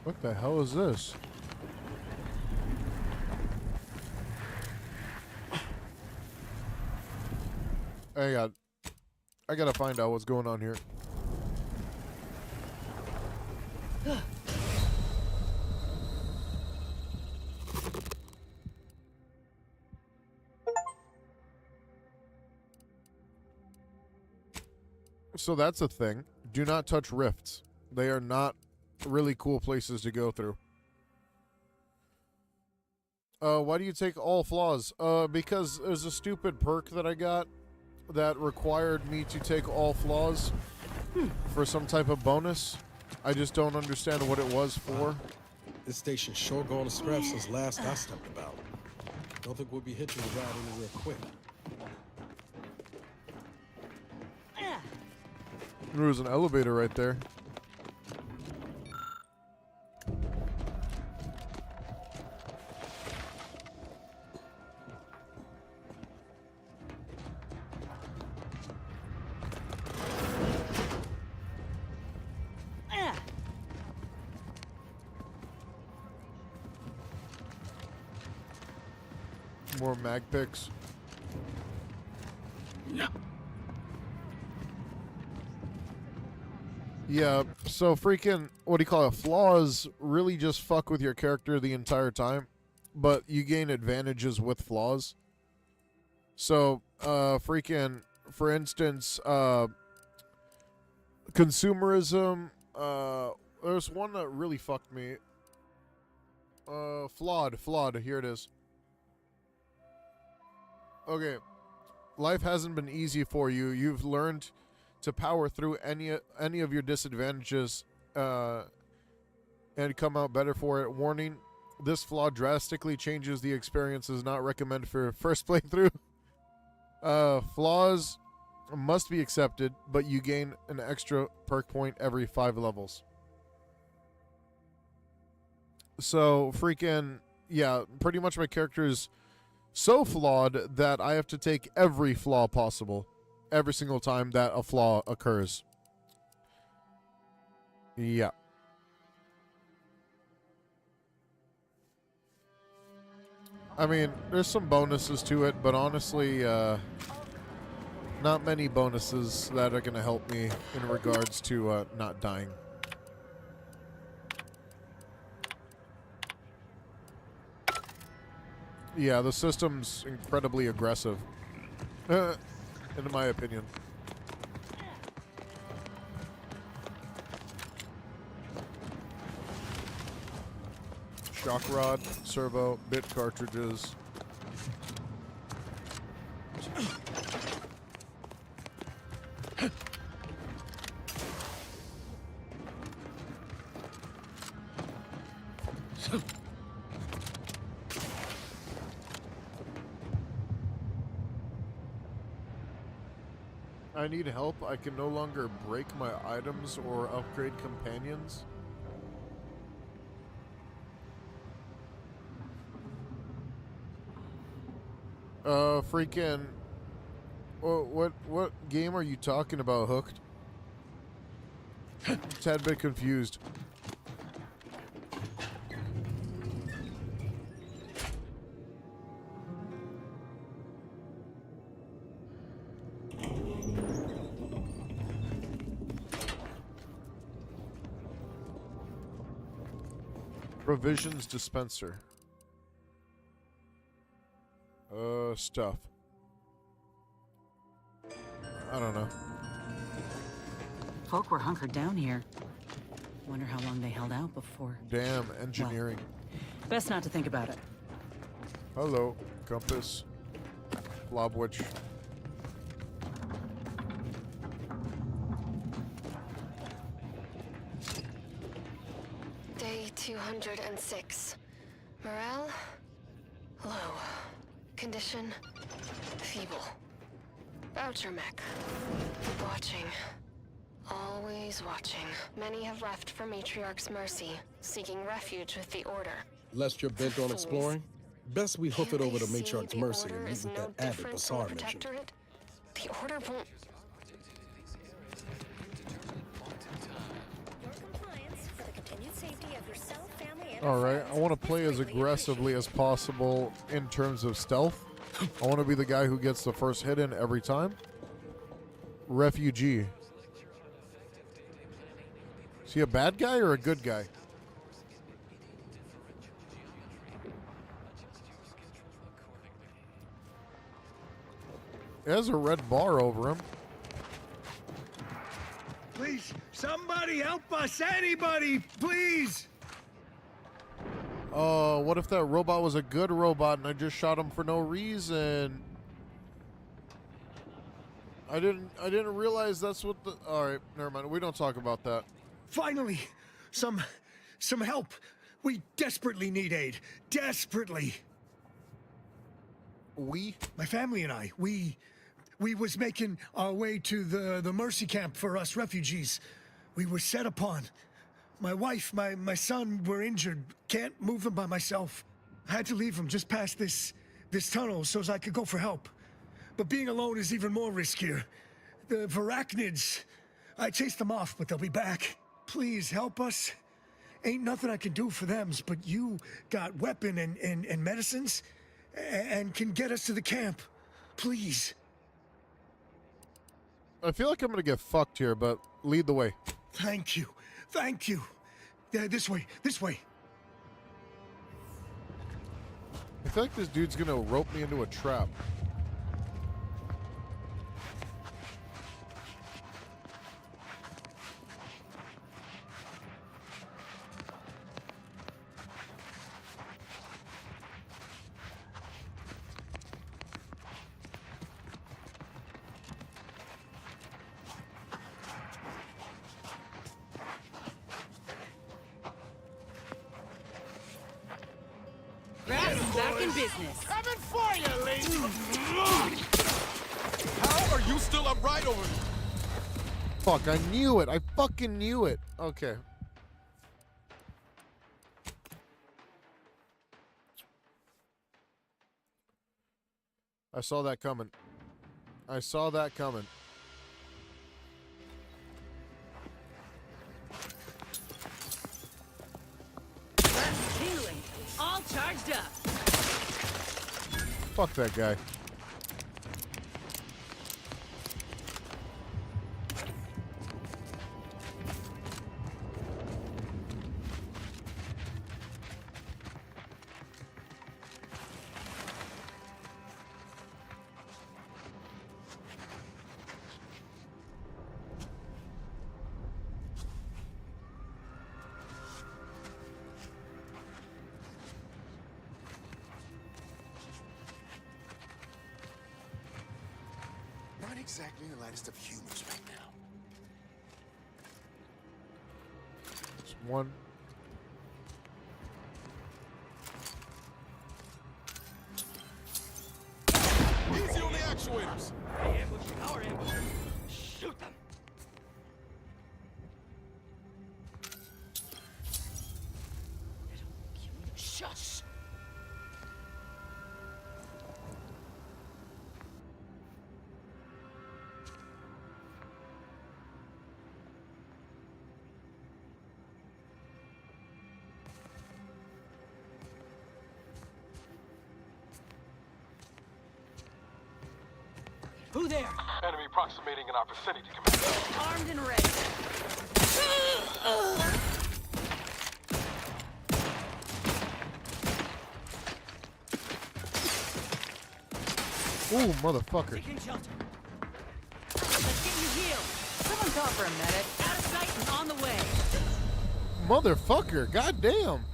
What the hell is this? I gotta find out what's going on here. So that's a thing. Do not touch rifts. They are not really cool places to go through. Why do you take all flaws? Because there's a stupid perk that I got that required me to take all flaws for some type of bonus. I just don't understand what it was for. This station's sure going to scrap since last I stepped about. Don't think we'll be hitching a ride anywhere quick. There was an elevator right there. More mag picks. Yeah, so freaking, what do you call it? Flaws really just fuck with your character the entire time, but you gain advantages with flaws. So, freaking, for instance, consumerism, there's one that really fucked me. Flawed, here it is. Okay, life hasn't been easy for you. You've learned to power through any of your disadvantages and come out better for it. Warning, this flaw drastically changes the experience. Is not recommended for first playthrough. Flaws Must be accepted, but you gain an extra perk point every 5 levels. So, freaking, yeah, pretty much my character is so flawed that I have to take every flaw possible every single time that a flaw occurs. Yeah. I mean, there's some bonuses to it, but honestly, not many bonuses that are going to help me in regards to not dying. Yeah, the system's incredibly aggressive, in my opinion. Shock rod, servo, bit cartridges. I need help. I can no longer break my items or upgrade companions. Freaking. What game are you talking about, Hooked? Tad bit confused. Provisions dispenser. Stuff. I don't know. Folk were hunkered down here. Wonder how long they held out before. Damn, engineering. Well, best not to think about it. Hello, compass. Blobwitch. Day 206. Morale? Low. Condition? Feeble. Boucher mech. Watching. Always watching. Many have left for Matriarch's mercy, seeking refuge with the Order. Lest you're bent on exploring, best we hoof it over to Matriarch's mercy and meet with that added Bassar mission. The Order won't... Alright, I want to play as aggressively as possible in terms of stealth. I want to be the guy who gets the first hit in every time. Refugee. Is he a bad guy or a good guy? He has a red bar over him. Please, somebody help us! Anybody, please! What if that robot was a good robot and I just shot him for no reason? I didn't realize that's what the... Alright, never mind. We don't talk about that. Finally! Some help! We desperately need aid. Desperately! My family and I, we was making our way to the Mercy camp for us refugees. We were set upon. My wife, my son were injured. Can't move them by myself. I had to leave them just past this tunnel so as I could go for help. But being alone is even more riskier. The Varachnids, I chased them off, but they'll be back. Please help us. Ain't nothing I can do for them, but you got weapon and medicines and can get us to the camp. Please. I feel like I'm gonna get fucked here, but lead the way. Thank you. Thank you. This way. This way. I feel like this dude's gonna rope me into a trap. Back in business. Coming for you, lady. How are you still upright over? Fuck, I knew it. I fucking knew it. Okay. I saw that coming. I saw that coming. Healing. All charged up. Fuck that guy. Not exactly the lightest of humors right now. It's one. Easy on the actuators. They ambushing our ambush. Shoot them. Shush. Who there? Enemy approximating in our vicinity, Commander. Armed and ready. Ooh, motherfucker. Taking shelter. Let's get you healed. Someone call for a medic. Out of sight and on the way. Motherfucker. Goddamn.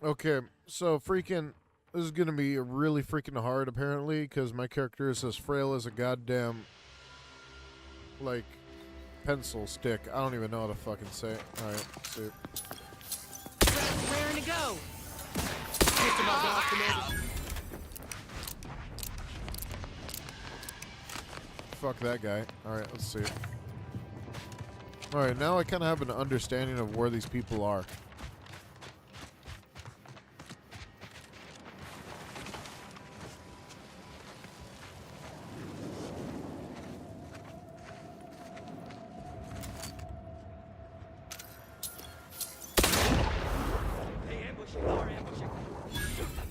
Okay, so freaking, this is gonna be really freaking hard apparently, because my character is as frail as a goddamn, like, pencil stick. I don't even know how to fucking say it. Alright, let's see. Raring to go. Fuck that guy. Alright, let's see. Alright, now I kind of have an understanding of where these people are. They ambushing our ambushing. Shoot them.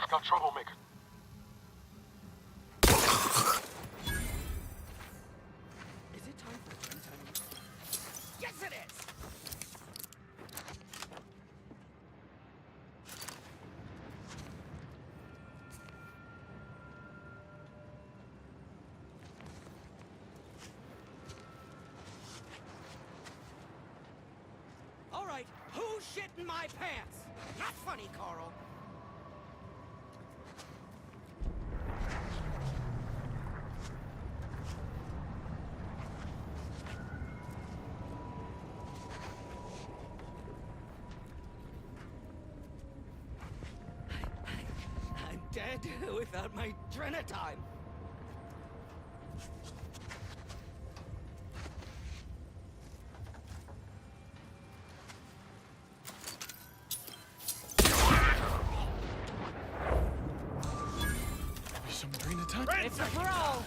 Got troublemaker. Is it time for friend time? Yes, it is. All right, who's shitting my pants? Not funny, Carl. I'm dead without my Drenatime. Some green attack. It's a brawl.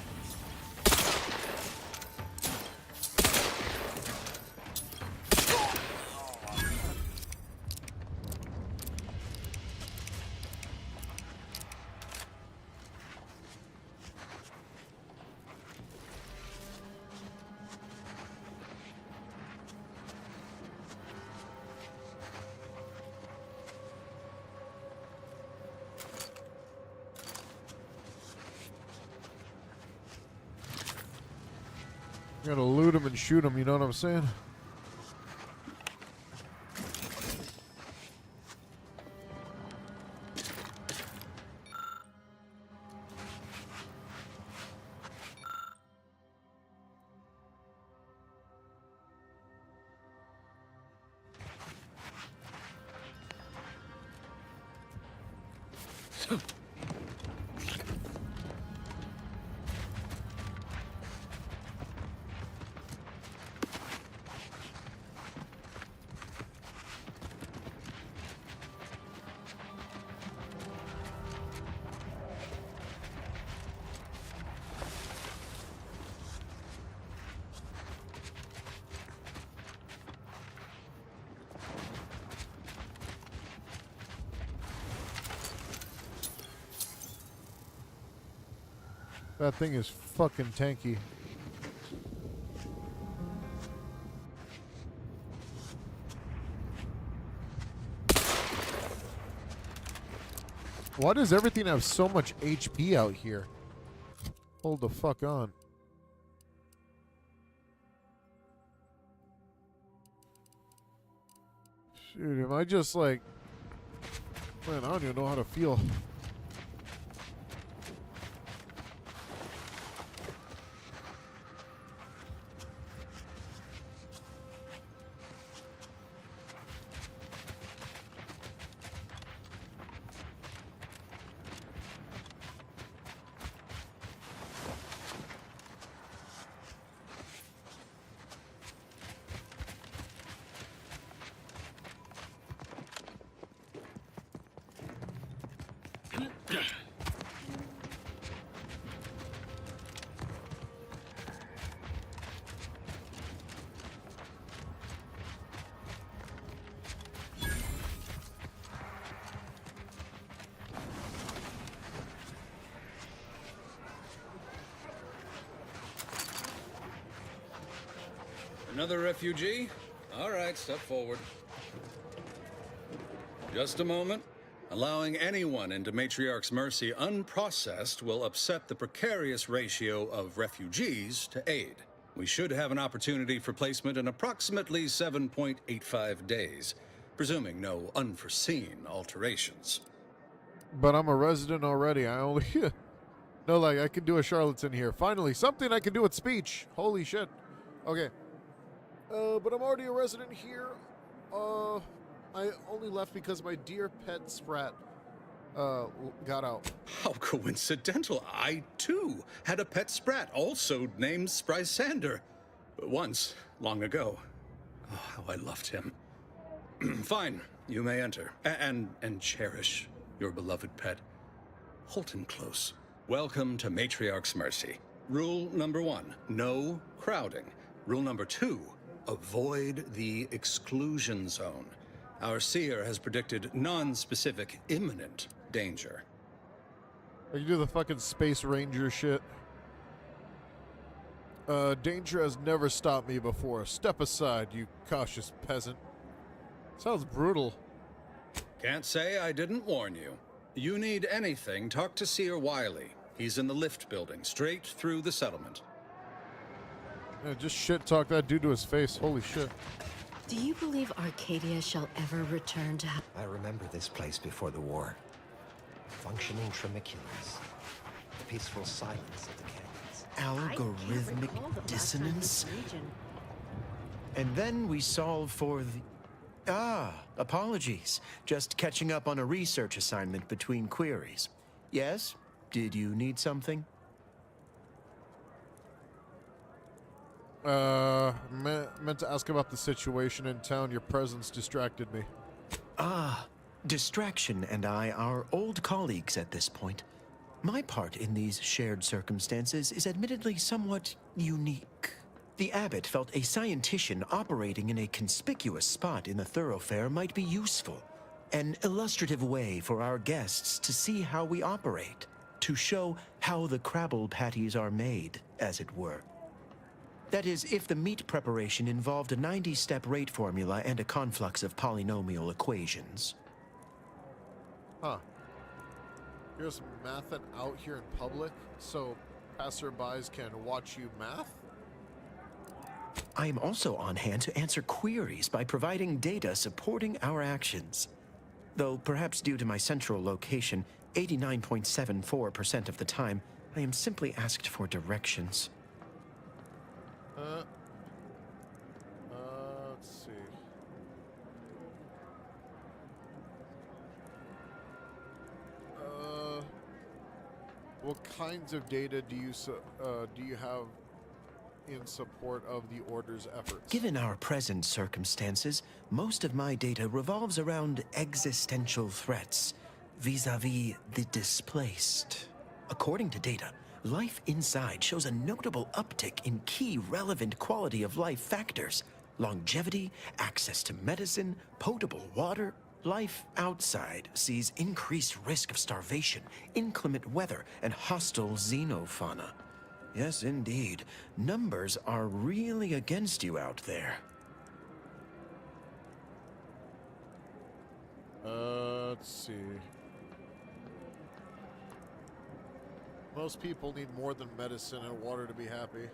You gotta loot him and shoot him, you know what I'm saying? That thing is fucking tanky. Why does everything have so much HP out here? Hold the fuck on. Shoot, am I just like... Man, I don't even know how to feel. Another refugee? All right, step forward. Just a moment. Allowing anyone into Matriarch's Mercy unprocessed will upset the precarious ratio of refugees to aid. We should have an opportunity for placement in approximately 7.85 days, presuming no unforeseen alterations. But I'm a resident already. I only... No, like, I can do a charlatan here. Finally, something I can do with speech. Holy shit. Okay. But I'm already a resident here. I only left because my dear pet Sprat got out. How coincidental. I, too, had a pet Sprat, also named Sprysander. Once, long ago. Oh, how I loved him. Fine, you may enter. And cherish your beloved pet. Hold him close. Welcome to Matriarch's Mercy. Rule number 1, no crowding. Rule number 2, avoid the exclusion zone. Our seer has predicted non-specific imminent danger. You do the fucking Space Ranger shit. Danger has never stopped me before. Step aside, you cautious peasant. Sounds brutal. Can't say I didn't warn you. You need anything, talk to Seer Wiley. He's in the lift building, straight through the settlement. Yeah, just shit talk that dude to his face. Holy shit. Do you believe Arcadia shall ever return to... I remember this place before the war. Functioning tramiculars. The peaceful silence of the canyons. Algorithmic dissonance? And then we solve for the... apologies. Just catching up on a research assignment between queries. Yes? Did you need something? Meant to ask about the situation in town. Your presence distracted me. Distraction and I are old colleagues at this point. My part in these shared circumstances is admittedly somewhat unique. The abbot felt a scientician operating in a conspicuous spot in the thoroughfare might be useful. An illustrative way for our guests to see how we operate. To show how the Crabble patties are made, as it were. That is, if the meat preparation involved a 90-step rate formula and a conflux of polynomial equations. Huh. You're just mathing out here in public so passerbys can watch you math? I am also on hand to answer queries by providing data supporting our actions. Though perhaps due to my central location, 89.74% of the time, I am simply asked for directions. Let's see. What kinds of data do you have in support of the Order's efforts? Given our present circumstances, most of my data revolves around existential threats vis-a-vis the displaced. According to data, life inside shows a notable uptick in key relevant quality of life factors: longevity, access to medicine, potable water, Life outside sees increased risk of starvation, inclement weather, and hostile xenofauna. Yes, indeed. Numbers are really against you out there. Let's see. Most people need more than medicine and water to be happy.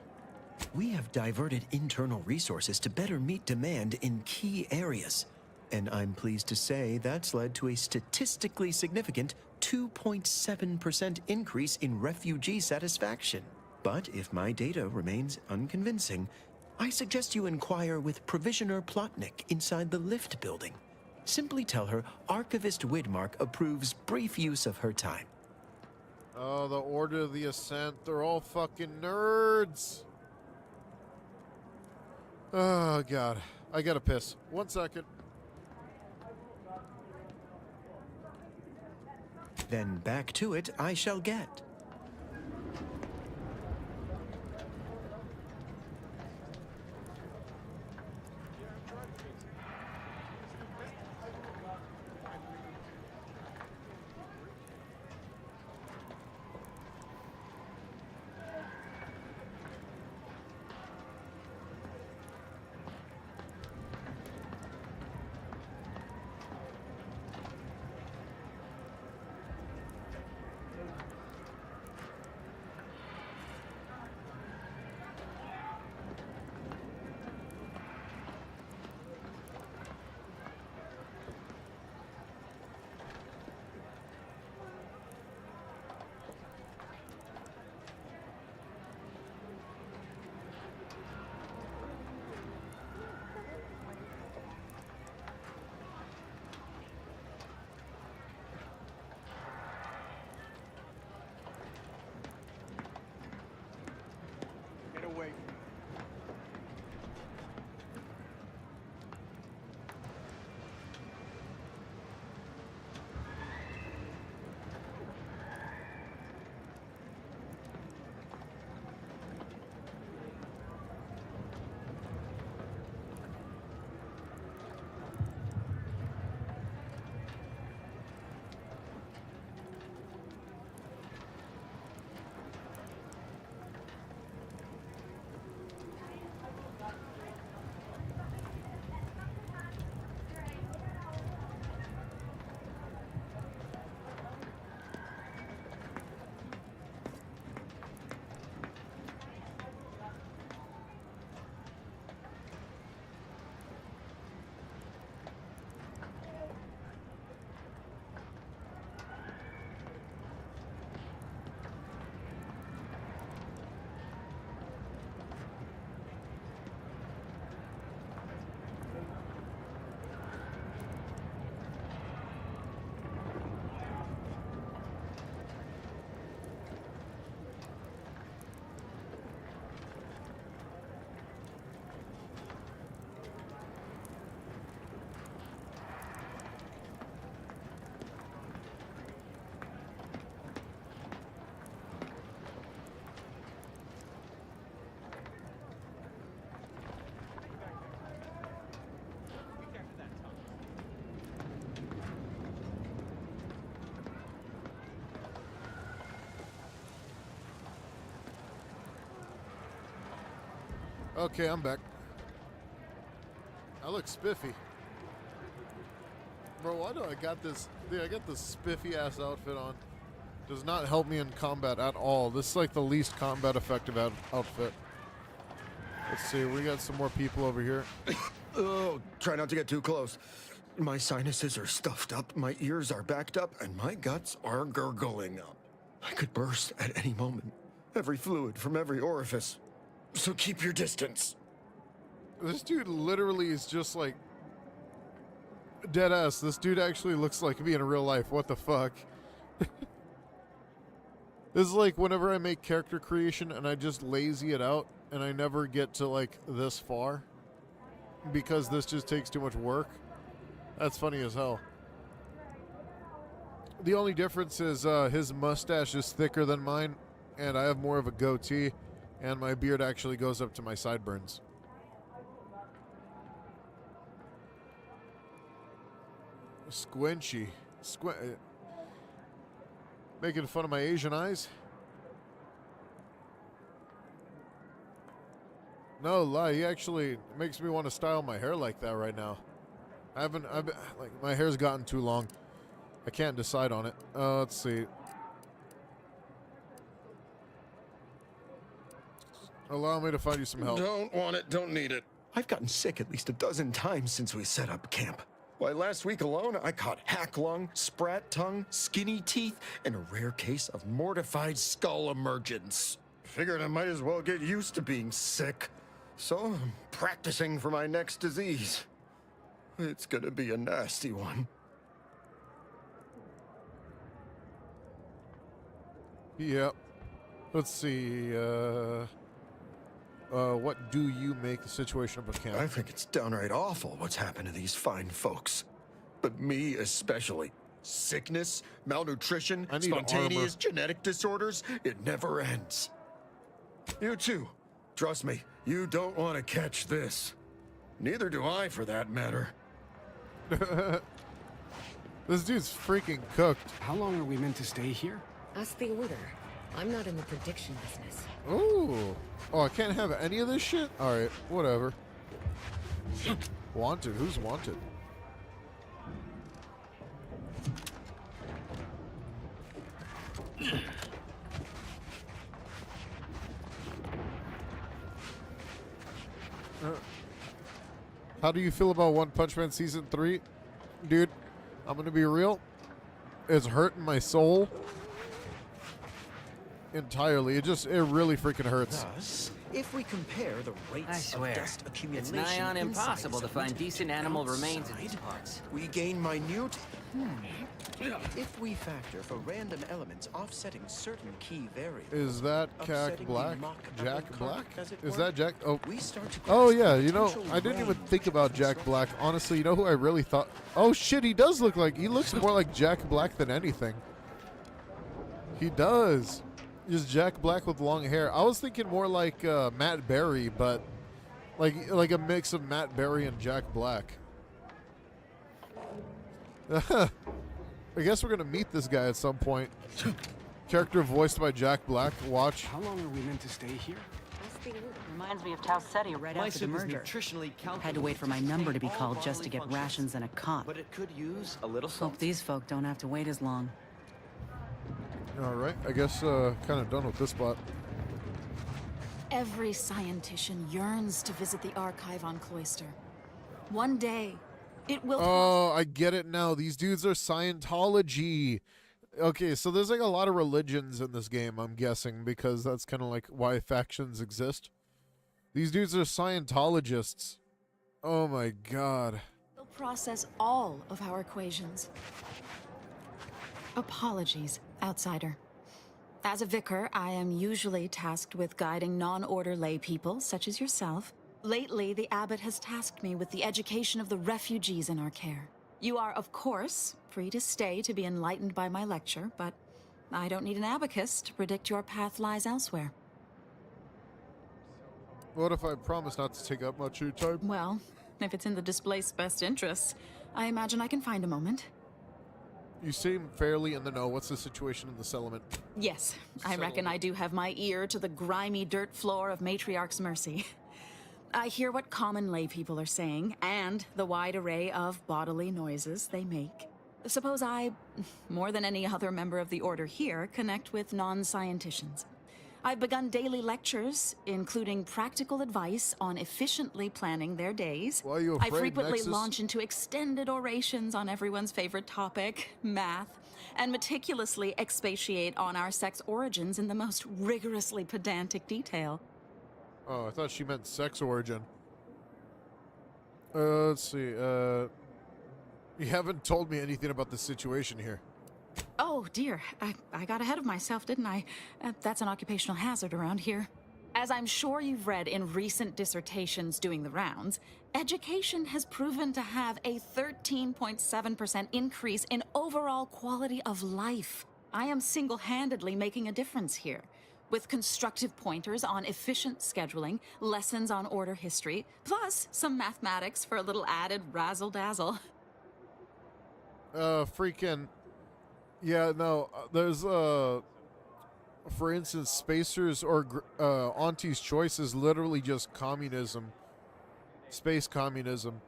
We have diverted internal resources to better meet demand in key areas. And I'm pleased to say that's led to a statistically significant 2.7% increase in refugee satisfaction. But if my data remains unconvincing, I suggest you inquire with Provisioner Plotnik inside the lift building. Simply tell her Archivist Widmark approves brief use of her time. Oh, the Order of the Ascent. They're all fucking nerds. Oh, God. I gotta piss. 1 second. Then back to it I shall get. Okay, I'm back. I look spiffy. Bro, why do I got this? Dude, I got this spiffy ass outfit on. Does not help me in combat at all. This is like the least combat effective outfit. Let's see, we got some more people over here. Oh, try not to get too close. My sinuses are stuffed up, my ears are backed up, and my guts are gurgling up. I could burst at any moment. Every fluid from every orifice. So keep your distance. This dude literally is just like dead ass. This dude actually looks like me in real life. What the fuck? This is like whenever I make character creation and I just lazy it out and I never get to like this far because this just takes too much work. That's funny as hell. The only difference is his mustache is thicker than mine and I have more of a goatee and my beard actually goes up to my sideburns. Squinchy. Making fun of my Asian eyes? No lie, he actually makes me want to style my hair like that right now. I've been, like, my hair's gotten too long. I can't decide on it. Let's see. Allow me to find you some help. Don't want it, don't need it. I've gotten sick at least a dozen times since we set up camp. Why, last week alone, I caught hack lung, sprat tongue, skinny teeth, and a rare case of mortified skull emergence. Figured I might as well get used to being sick. So I'm practicing for my next disease. It's gonna be a nasty one. Yep. Let's see, what do you make the situation up at camp? I think it's downright awful what's happened to these fine folks. But me especially. Sickness, malnutrition, spontaneous genetic disorders, it never ends. You too. Trust me, you don't want to catch this. Neither do I, for that matter. This dude's freaking cooked. How long are we meant to stay here? Ask the order. I'm not in the prediction business. Ooh. Oh, I can't have any of this shit? Alright, whatever. Wanted? Who's wanted? How do you feel about One Punch Man Season 3? Dude, I'm gonna be real. It's hurting my soul entirely. It really freaking hurts. Thus, if we compare the rates I swear, of dust accumulation it's nigh on inside impossible to find something decent animal remains in these parts. we gain minute. If we factor for random elements offsetting certain key variables. Is that Jack upsetting the Black? mock Jack apple Black? cart, as it Is were, that Jack? Oh. we start to Oh grasp yeah, the you know, potential I didn't even range think of about Jack Black. Honestly, you know who I really thought? Oh shit, he does look like, he looks more like Jack Black than anything. He does. Just Jack Black with long hair. I was thinking more like Matt Berry, but like a mix of Matt Berry and Jack Black. I guess we're gonna meet this guy at some point. Character voiced by Jack Black. Watch. How long are we meant to stay here? Reminds me of Tau Ceti right My after the soup is merger. nutritionally Had to wait for my number to be called just to get rations and a cot. But it could use a little salt. Hope these folk don't have to wait as long. All right. I guess kind of done with this spot. Every scientician yearns to visit the archive on Cloister. One day, it will. Oh, I get it now. These dudes are Scientology. Okay, so there's like a lot of religions in this game, I'm guessing, because that's kind of like why factions exist. These dudes are Scientologists. Oh my god. We'll process all of our equations. Apologies, outsider. As a vicar, I am usually tasked with guiding non-order lay people, such as yourself. Lately, the abbot has tasked me with the education of the refugees in our care. You are, of course, free to stay to be enlightened by my lecture, but I don't need an abacus to predict your path lies elsewhere. What if I promise not to take up much of your time? Well, if it's in the displaced's best interests, I imagine I can find a moment. You seem fairly in the know. What's the situation in the settlement? Yes, I reckon I do have my ear to the grimy dirt floor of Matriarch's Mercy. I hear what common lay people are saying, and the wide array of bodily noises they make. Suppose I, more than any other member of the Order here, connect with non-scienticians. I've begun daily lectures, including practical advice on efficiently planning their days. Why are you I afraid, frequently Nexus? launch into extended orations on everyone's favorite topic, math, and meticulously expatiate on our sex origins in the most rigorously pedantic detail. Oh, I thought she meant sex origin. Let's see. You haven't told me anything about the situation here. Oh, dear. I got ahead of myself, didn't I? That's an occupational hazard around here. As I'm sure you've read in recent dissertations doing the rounds, education has proven to have a 13.7% increase in overall quality of life. I am single-handedly making a difference here, with constructive pointers on efficient scheduling, lessons on order history, plus some mathematics for a little added razzle-dazzle. Freaking. Yeah, no. There's for instance, Spacers or Auntie's Choice is literally just communism, space communism.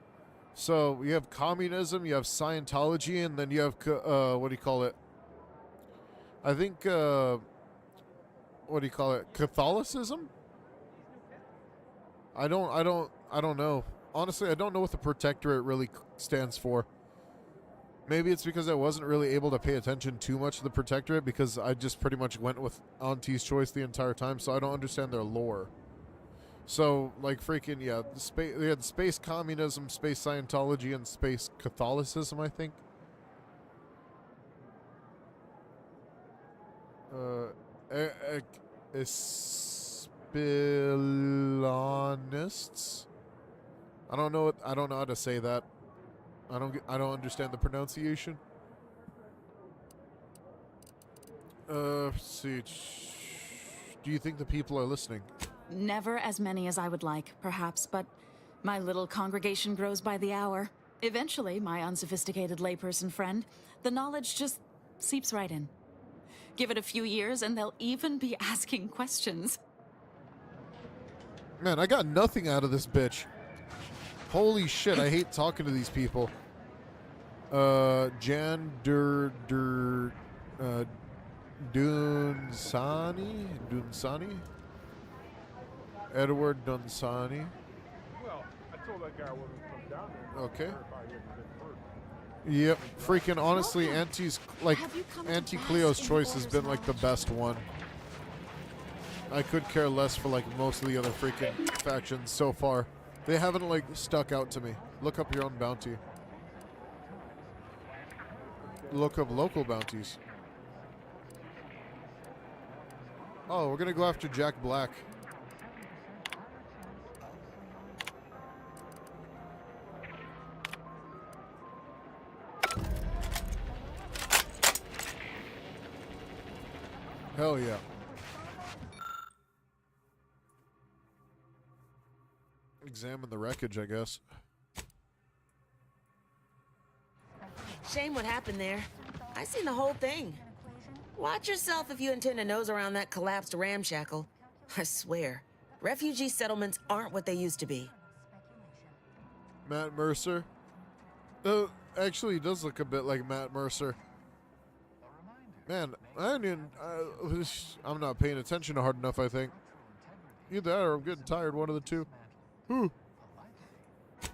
So you have communism, you have Scientology, and then you have what do you call it? I think what do you call it? Catholicism? I don't know. Honestly, I don't know what the Protectorate really stands for. Maybe it's because I wasn't really able to pay attention too much to the Protectorate because I just pretty much went with Auntie's Choice the entire time, so I don't understand their lore. So, like, freaking, yeah, we had space communism, space Scientology, and space Catholicism, I think. Espilonists? I don't know how to say that. I don't understand the pronunciation. Let's see. Do you think the people are listening? Never as many as I would like, perhaps, but my little congregation grows by the hour. Eventually, my unsophisticated layperson friend, the knowledge just seeps right in. Give it a few years and they'll even be asking questions. Man, I got nothing out of this bitch. Holy shit, I hate talking to these people. Dunsani? Edward Dunsani. Well, I told that guy I wasn't come down there. Okay. Yep, freaking honestly, Auntie Cleo's Choice has been like the best one. I could care less for like most of the other freaking factions so far. They haven't like stuck out to me. Look up your own bounty. Look up local bounties. Oh, we're gonna go after Jack Black. Hell yeah. Examine the wreckage, I guess. Shame what happened there. I seen the whole thing. Watch yourself if you intend to nose around that collapsed ramshackle. I swear, refugee settlements aren't what they used to be. Matt Mercer? Actually, he does look a bit like Matt Mercer. Man, I'm not paying attention hard enough, I think. Either that or I'm getting tired, one of the two. Whew.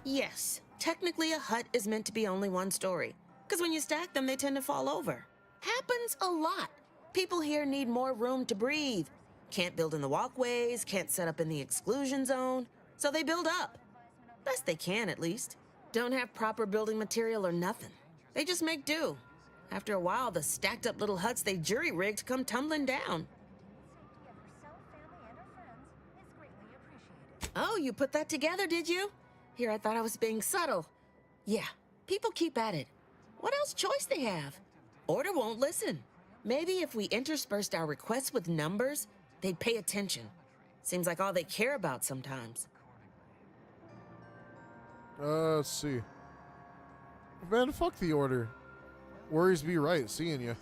Yes, technically a hut is meant to be only one story. Because when you stack them, they tend to fall over. Happens a lot. People here need more room to breathe. Can't build in the walkways, can't set up in the exclusion zone. So they build up. Best they can, at least. Don't have proper building material or nothing. They just make do. After a while, the stacked up little huts they jury-rigged come tumbling down. Oh, you put that together, did you? Here, I thought I was being subtle. Yeah, people keep at it. What else choice they have? Order won't listen. Maybe if we interspersed our requests with numbers, they'd pay attention. Seems like all they care about sometimes. Let's see. Man, fuck the Order. Worries be right, seeing you.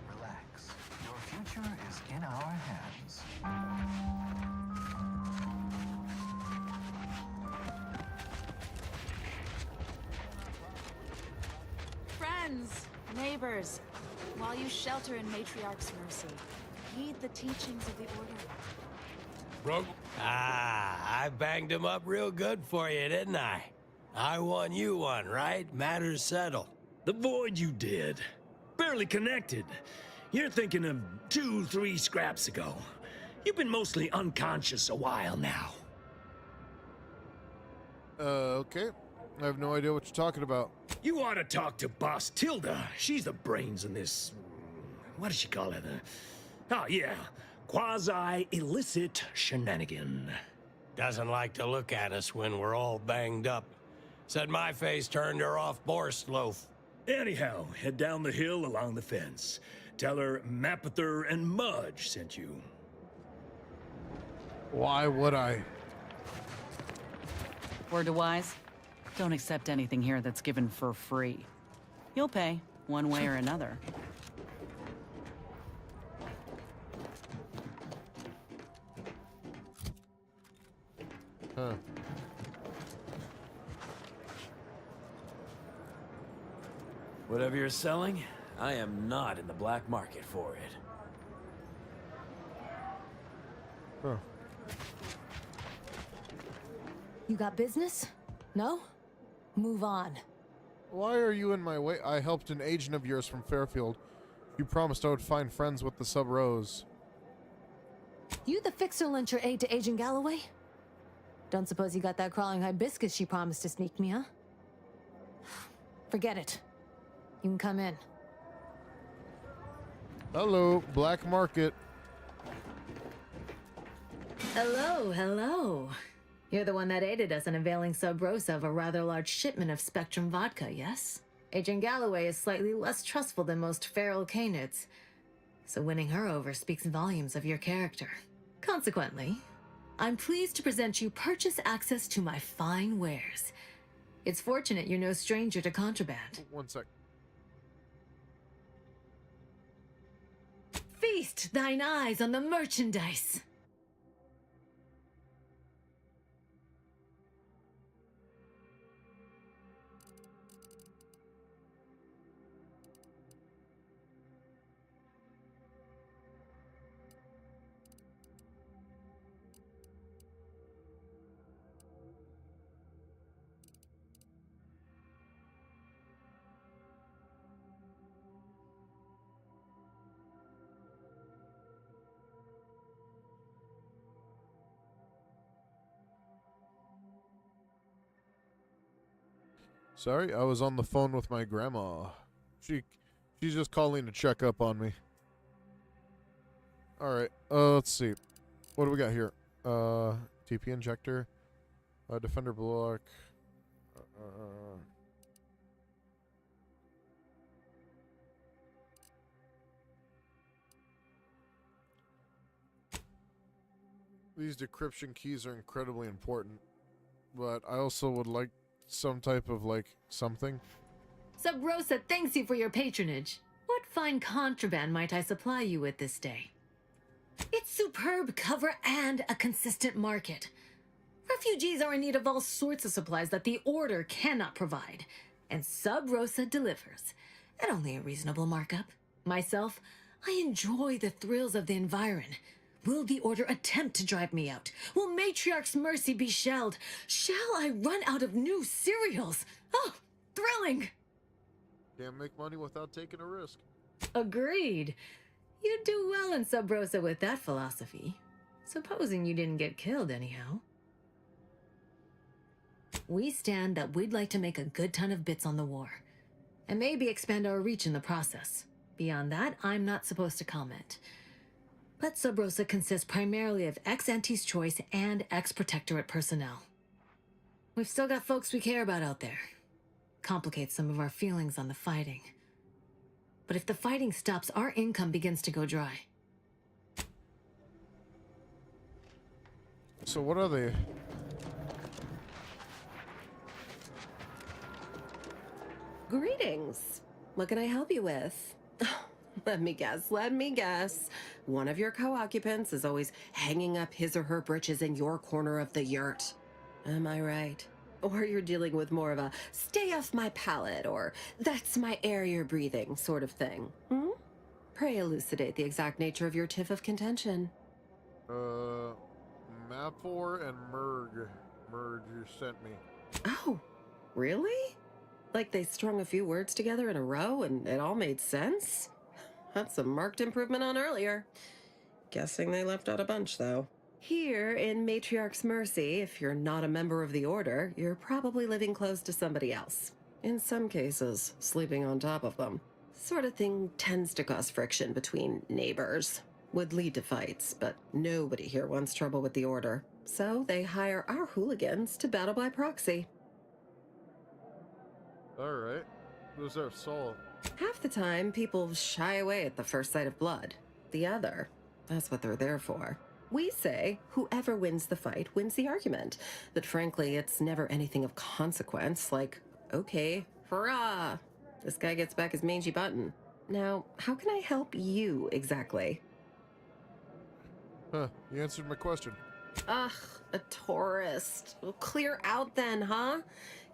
Relax. Your future is in our hands. Friends, neighbors, while you shelter in Matriarch's mercy, heed the teachings of the Order. Bro. I banged him up real good for you, didn't I? I won, you won, right? Matters settled. The void you did. Barely connected. You're thinking of 2-3 scraps ago. You've been mostly unconscious a while now. Okay. I have no idea what you're talking about. You ought to talk to Boss Tilda. She's the brains in this... What does she call it? Oh, yeah. Quasi-illicit shenanigan. Doesn't like to look at us when we're all banged up. Said my face turned her off Borstloaf. Anyhow, head down the hill along the fence. Tell her Mapother and Mudge sent you. Why would I? Word to wise, don't accept anything here that's given for free. You'll pay, one way or another. Huh. Whatever you're selling, I am not in the black market for it. Huh. You got business? No? Move on. Why are you in my way? I helped an agent of yours from Fairfield. You promised I would find friends with the Sub-Rose. You the fixer lent your aid to Agent Galloway? Don't suppose you got that crawling hibiscus she promised to sneak me, huh? Forget it. You can come in. Hello, black market. Hello, hello. You're the one that aided us in availing Sub Rosa of a rather large shipment of Spectrum vodka, yes? Agent Galloway is slightly less trustful than most feral canids, so winning her over speaks volumes of your character. Consequently, I'm pleased to present you purchase access to my fine wares. It's fortunate you're no stranger to contraband. One sec. Feast thine eyes on the merchandise. Sorry, I was on the phone with my grandma. She's just calling to check up on me. All right, let's see. What do we got here? TP injector, defender block. These decryption keys are incredibly important, but I also would like some type of, like, something. Sub Rosa thanks you for your patronage. What fine contraband might I supply you with this day? It's superb cover and a consistent market. Refugees are in need of all sorts of supplies that the Order cannot provide, and Sub Rosa delivers, at only a reasonable markup. Myself, I enjoy the thrills of the environ. Will the Order attempt to drive me out? Will Matriarch's mercy be shelled? Shall I run out of new cereals? Oh, thrilling! Can't make money without taking a risk. Agreed. You'd do well in Sub Rosa with that philosophy. Supposing you didn't get killed anyhow. We stand that we'd like to make a good ton of bits on the war, and maybe expand our reach in the process. Beyond that, I'm not supposed to comment. But Sub Rosa consists primarily of ex-Anti's Choice and ex-Protectorate personnel. We've still got folks we care about out there. Complicates some of our feelings on the fighting. But if the fighting stops, our income begins to go dry. So what are they? Greetings. What can I help you with? Let me guess. One of your co-occupants is always hanging up his or her britches in your corner of the yurt. Am I right? Or you're dealing with more of a stay off my palate or that's my air you're breathing sort of thing. Hmm? Pray elucidate the exact nature of your tiff of contention. Mapor and Merg you sent me. Oh, really? Like they strung a few words together in a row and it all made sense? That's a marked improvement on earlier. Guessing they left out a bunch, though. Here in Matriarch's Mercy, if you're not a member of the Order, you're probably living close to somebody else. In some cases, sleeping on top of them. Sort of thing tends to cause friction between neighbors. Would lead to fights, but nobody here wants trouble with the Order. So they hire our hooligans to battle by proxy. Alright. Who's our soul? Half the time, people shy away at the first sight of blood. The other, that's what they're there for. We say whoever wins the fight wins the argument. But frankly, it's never anything of consequence, like, okay, hurrah! This guy gets back his mangy button. Now, how can I help you exactly? Huh, you answered my question. Ugh, a tourist. Well, clear out then, huh?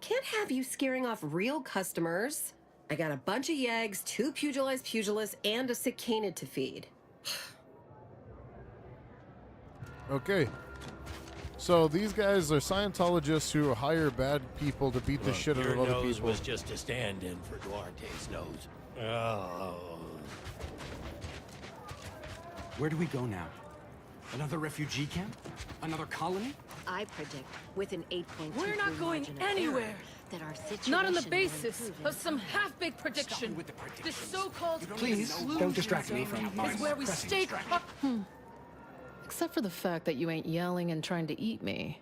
Can't have you scaring off real customers. I got a bunch of yeggs, 2 pugilized pugilists, and a sick canid to feed. Okay. So these guys are Scientologists who hire bad people to beat the shit out of other Your nose people. was just a stand-in for Duarte's nose. Oh. Where do we go now? Another refugee camp? Another colony? I predict with an 8.2 We're not going margin of anywhere. error that our situation Not on the will basis improve of some half-baked prediction. with the predictions. This so-called Please, don't distract me from my is where we pressing stake. Except for the fact that you ain't yelling and trying to eat me.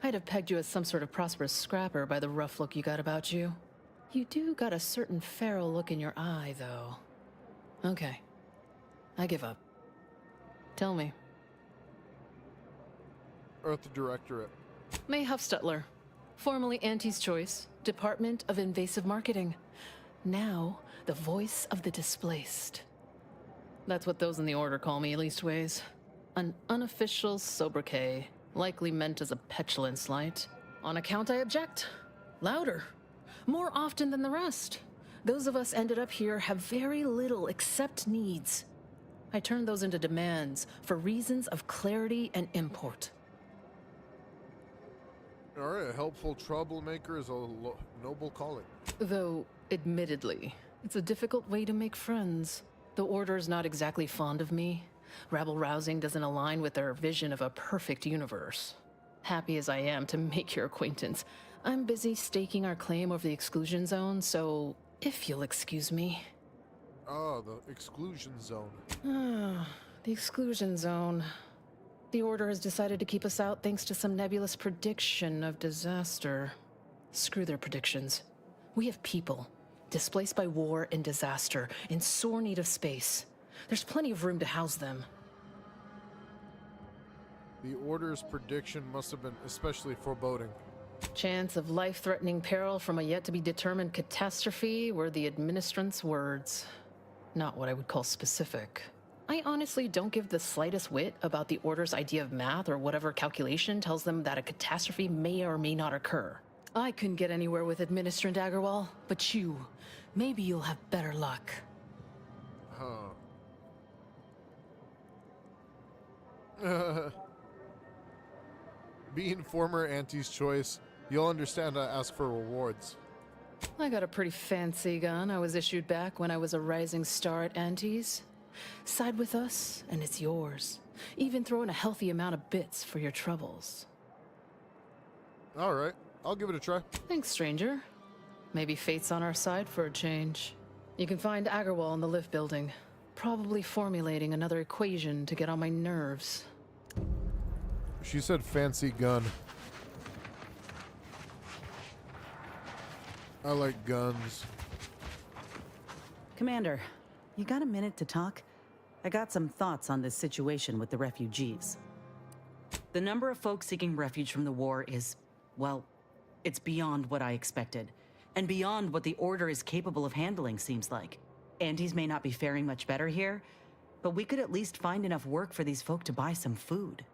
I'd have pegged you as some sort of prosperous scrapper by the rough look you got about you. You do got a certain feral look in your eye, though. Okay. I give up. Tell me. Earth Directorate. May Huffstutler, formerly Auntie's Choice, Department of Invasive Marketing. Now, the voice of the displaced. That's what those in the Order call me, leastways. An unofficial sobriquet, likely meant as a petulant slight. On account I object. Louder. More often than the rest. Those of us ended up here have very little except needs. I turn those into demands for reasons of clarity and import. Alright, a helpful troublemaker is a noble calling. Though, admittedly, it's a difficult way to make friends. The Order's not exactly fond of me. Rabble-rousing doesn't align with their vision of a perfect universe. Happy as I am to make your acquaintance, I'm busy staking our claim over the exclusion zone, so if you'll excuse me. Oh, the exclusion zone. The exclusion zone. The Order has decided to keep us out thanks to some nebulous prediction of disaster. Screw their predictions. We have people, displaced by war and disaster, in sore need of space. There's plenty of room to house them. The Order's prediction must have been especially foreboding. Chance of life-threatening peril from a yet-to-be-determined catastrophe were the administrant's words. Not what I would call specific. I honestly don't give the slightest whit about the Order's idea of math or whatever calculation tells them that a catastrophe may or may not occur. I couldn't get anywhere with Administrant Agarwal, but you, maybe you'll have better luck. Being former Auntie's Choice, you'll understand I ask for rewards. I got a pretty fancy gun I was issued back when I was a rising star at Auntie's. Side with us, and it's yours. Even throw in a healthy amount of bits for your troubles. Alright, I'll give it a try. Thanks, stranger. Maybe fate's on our side for a change. You can find Agarwal in the lift building. Probably formulating another equation to get on my nerves. She said fancy gun. I like guns. Commander, you got a minute to talk? I got some thoughts on this situation with the refugees. The number of folks seeking refuge from the war is, well, it's beyond what I expected. And beyond what the Order is capable of handling, seems like. Andes may not be faring much better here, but we could at least find enough work for these folk to buy some food.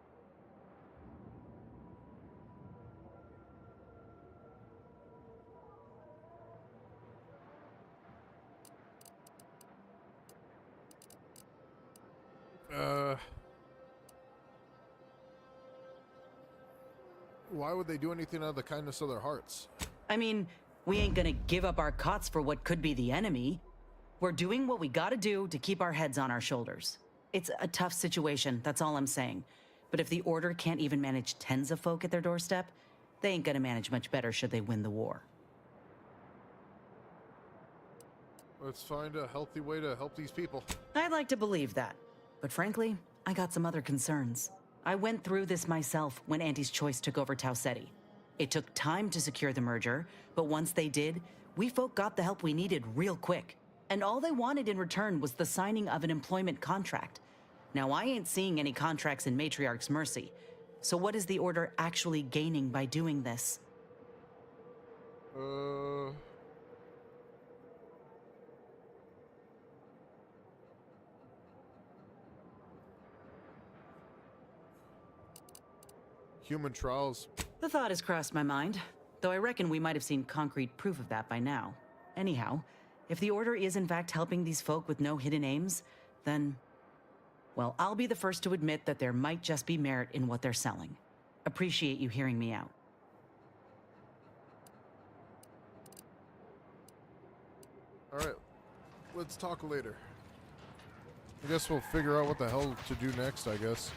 Why would they do anything out of the kindness of their hearts? I mean, we ain't gonna give up our cots for what could be the enemy. We're doing what we gotta do to keep our heads on our shoulders. It's a tough situation, that's all I'm saying. But if the Order can't even manage tens of folk at their doorstep, they ain't gonna manage much better should they win the war. Let's find a healthy way to help these people. I'd like to believe that. But frankly, I got some other concerns. I went through this myself when Auntie's Choice took over Tau Ceti. It took time to secure the merger, but once they did, we folk got the help we needed real quick. And all they wanted in return was the signing of an employment contract. Now, I ain't seeing any contracts in Matriarch's Mercy. So what is the Order actually gaining by doing this? Human trials. The thought has crossed my mind, though I reckon we might have seen concrete proof of that by now. Anyhow, if the Order is in fact helping these folk with no hidden aims, then... well, I'll be the first to admit that there might just be merit in what they're selling. Appreciate you hearing me out. Alright, let's talk later. I guess we'll figure out what the hell to do next, I guess.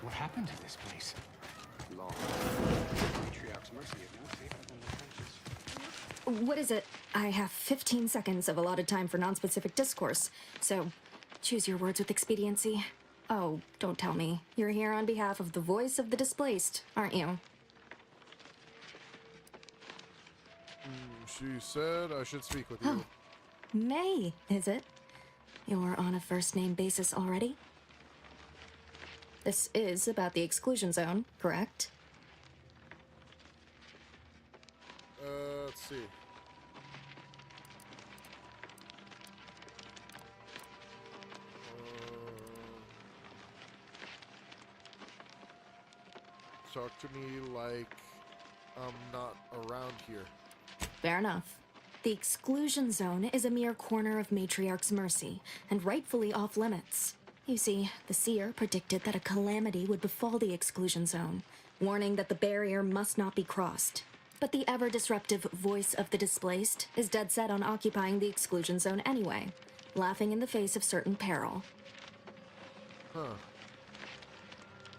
What happened to this place? Long. Matriarch's mercy is no safer than the trenches. What is it? I have 15 seconds of allotted time for non-specific discourse, so choose your words with expediency. Oh, don't tell me. You're here on behalf of the voice of the displaced, aren't you? She said I should speak with you. May, is it? You're on a first-name basis already? This is about the exclusion zone, correct? Let's see. Talk to me like I'm not around here. Fair enough. The exclusion zone is a mere corner of Matriarch's mercy, and rightfully off-limits. You see, the Seer predicted that a calamity would befall the exclusion zone, warning that the barrier must not be crossed. But the ever-disruptive voice of the displaced is dead set on occupying the exclusion zone anyway, laughing in the face of certain peril. Huh.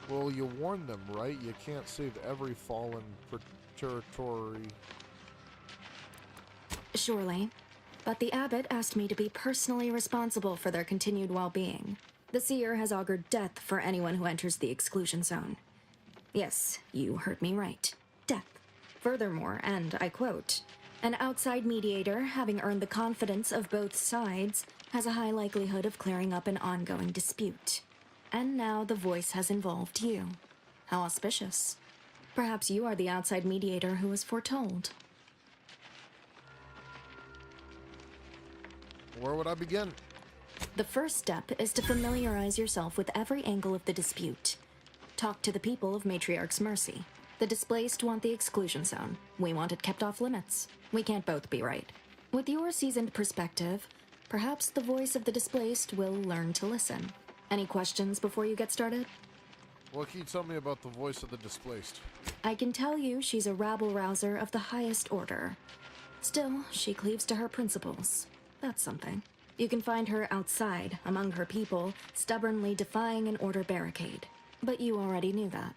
Well, you warned them, right? You can't save every fallen territory. Surely. But the abbot asked me to be personally responsible for their continued well-being. The Seer has augured death for anyone who enters the exclusion zone. Yes, you heard me right. Death. Furthermore, and I quote, "An outside mediator, having earned the confidence of both sides, has a high likelihood of clearing up an ongoing dispute. And now the voice has involved you. How auspicious. Perhaps you are the outside mediator who was foretold." Where would I begin? The first step is to familiarize yourself with every angle of the dispute. Talk to the people of Matriarch's mercy. The displaced want the exclusion zone. We want it kept off limits. We can't both be right. With your seasoned perspective, perhaps the voice of the displaced will learn to listen. Any questions before you get started? What can you tell me about the voice of the displaced? I can tell you she's a rabble-rouser of the highest order. Still, she cleaves to her principles. That's something. You can find her outside, among her people, stubbornly defying an order barricade. But you already knew that.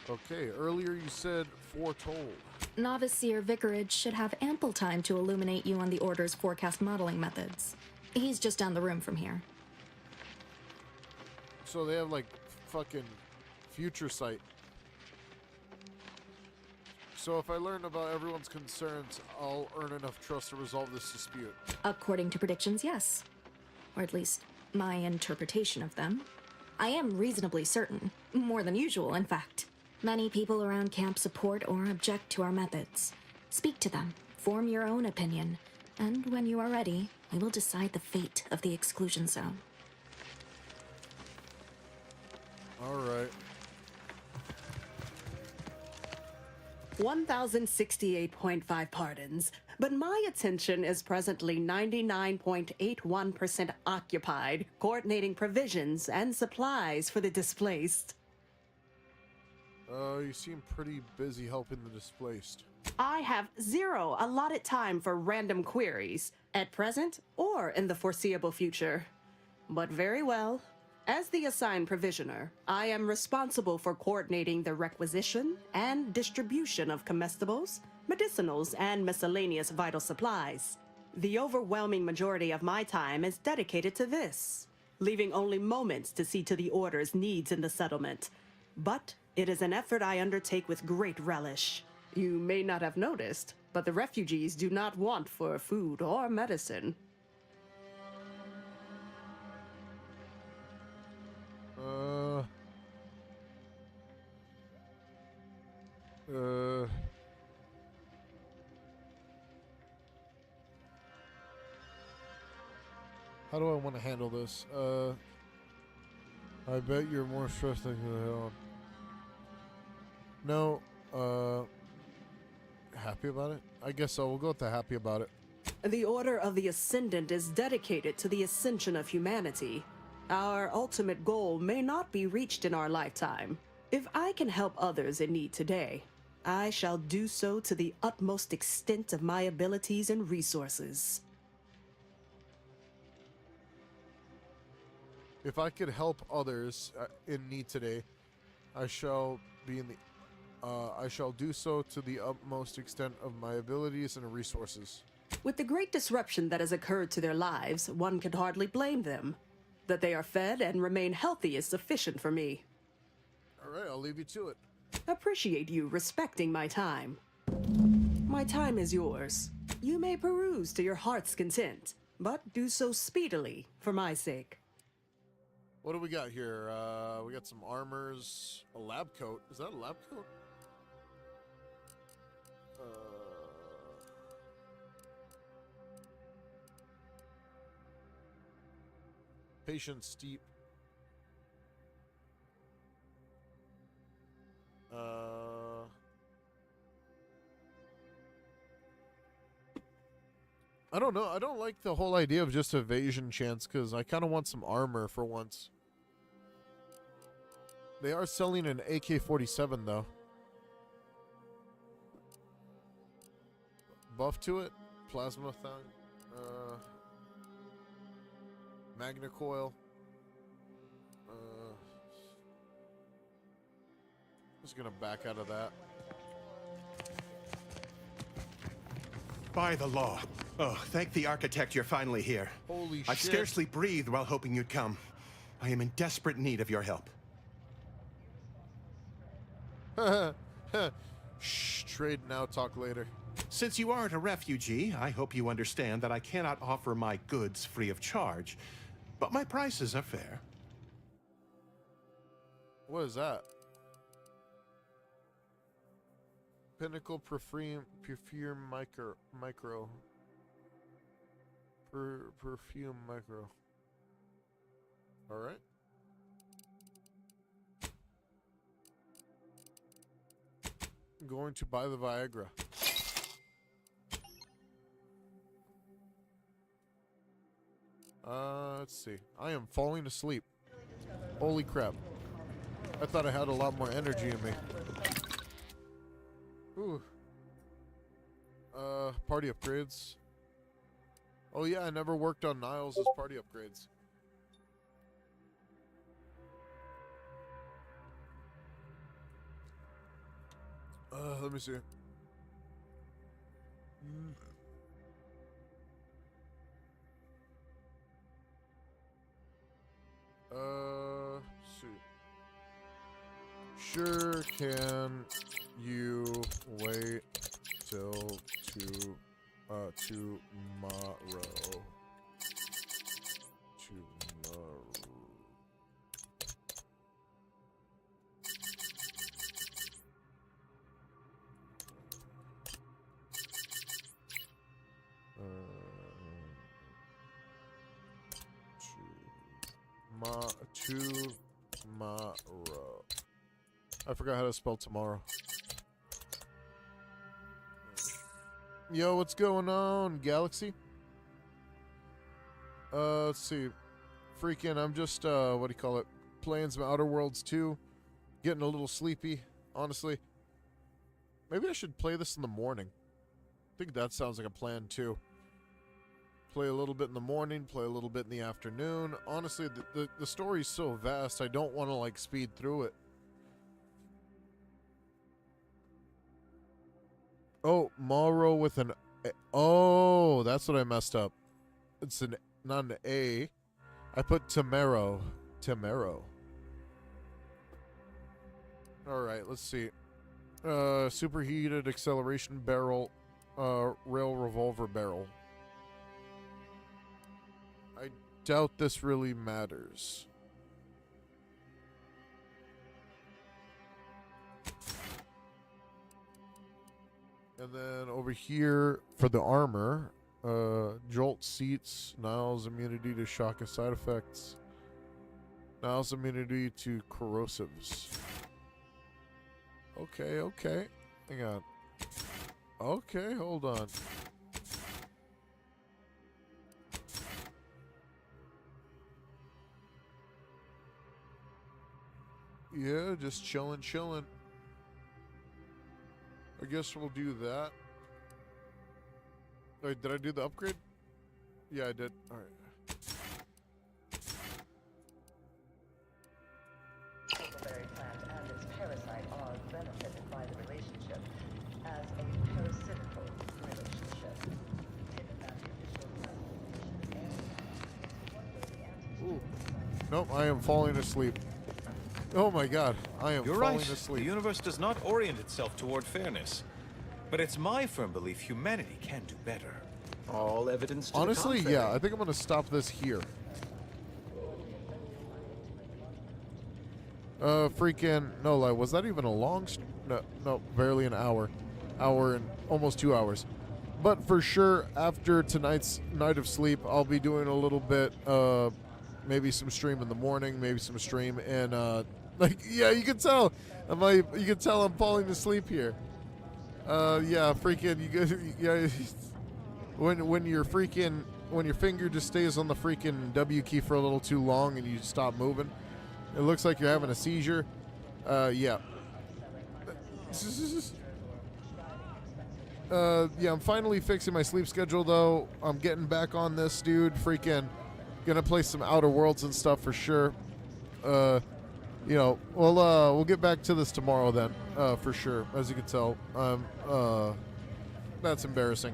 Okay, earlier you said foretold. Novice Seer Vicarage should have ample time to illuminate you on the Order's forecast modeling methods. He's just down the room from here. So they have, like, fucking future sight. So if I learn about everyone's concerns, I'll earn enough trust to resolve this dispute. According to predictions, yes. Or at least, my interpretation of them. I am reasonably certain. More than usual, in fact. Many people around camp support or object to our methods. Speak to them, form your own opinion, and when you are ready, we will decide the fate of the exclusion zone. Alright. 1,068.5 pardons, but my attention is presently 99.81% occupied, coordinating provisions and supplies for the displaced. You seem pretty busy helping the displaced. I have zero allotted time for random queries, at present or in the foreseeable future. But very well. As the assigned provisioner, I am responsible for coordinating the requisition and distribution of comestibles, medicinals, and miscellaneous vital supplies. The overwhelming majority of my time is dedicated to this, leaving only moments to see to the Order's needs in the settlement. But it is an effort I undertake with great relish. You may not have noticed, but the refugees do not want for food or medicine. How do I want to handle this? I bet you're more stressed than you know. No, happy about it? I guess so. We'll go with the happy about it. The Order of the Ascendant is dedicated to the ascension of humanity. Our ultimate goal may not be reached in our lifetime. If I can help others in need today, I shall do so to the utmost extent of my abilities and resources. If I could help others in need today, I shall be in the. I shall do so to the utmost extent of my abilities and resources. With the great disruption that has occurred to their lives, one can hardly blame them. That they are fed and remain healthy is sufficient for me. All right, I'll leave you to it. Appreciate you respecting my time. My time is yours. You may peruse to your heart's content, but do so speedily for my sake. What do we got here? We got some armors, a lab coat. Is that a lab coat? Patient steep. I don't know. I don't like the whole idea of just evasion chance because I kind of want some armor for once. They are selling an AK-47 though. Buff to it, plasma thing, magna coil. Just gonna back out of that. By the law. Oh, thank the architect you're finally here. Holy shit. I've scarcely breathed while hoping you'd come. I am in desperate need of your help. Shh, trade now, talk later. Since you aren't a refugee, I hope you understand that I cannot offer my goods free of charge, but my prices are fair. What is that? Pinnacle perfume micro. Perfume micro. All right. I'm going to buy the Viagra. Let's see. I am falling asleep. Holy crap. I thought I had a lot more energy in me. Ooh. Party upgrades. Oh yeah, I never worked on Niles' party upgrades. Let me see. See. Sure, can you wait till tomorrow? Tomorrow. Tomorrow. I forgot how to spell tomorrow. Yo, what's going on, Galaxy? Let's see. Freaking, I'm just, what do you call it? Playing some Outer Worlds 2. Getting a little sleepy, honestly. Maybe I should play this in the morning. I think that sounds like a plan, too. Play a little bit in the morning, play a little bit in the afternoon. Honestly, the story's so vast, I don't want to, like, speed through it. Oh, Morrow with an A. Oh, that's what I messed up. It's not an A. I put Tomorrow. Tomorrow. Alright, let's see. Superheated acceleration barrel. Rail revolver barrel. I doubt this really matters. And then over here for the armor, jolt seats, Niles immunity to shock and side effects. Now's immunity to corrosives. Okay, okay. Hang on. Okay, hold on. Yeah, just chilling, chilling. I guess we'll do that. Wait, did I do the upgrade? Yeah, I did. All right. Berry plant and its parasite are benefited by the relationship as a parasitical relationship. Given that the official Ooh. Nope, I am falling asleep. Oh my god, I am You're falling right. asleep. The universe does not orient itself toward fairness. But it's my firm belief humanity can do better. All evidence to Honestly, the contrary. yeah, I think I'm going to stop this here. Freaking, no lie, was that even a long, no, barely an hour. Hour and almost 2 hours. But for sure, after tonight's night of sleep, I'll be doing a little bit, maybe some stream in the morning, maybe some stream, and, like, yeah, you can tell, you can tell I'm falling asleep here. Yeah, freaking, you guys, yeah, when your finger just stays on the freaking W key for a little too long and you stop moving, it looks like you're having a seizure. Yeah. Yeah, I'm finally fixing my sleep schedule though. I'm getting back on this, dude. Freaking gonna play some Outer Worlds and stuff for sure. You know, we'll get back to this tomorrow then, for sure. As you can tell, that's embarrassing.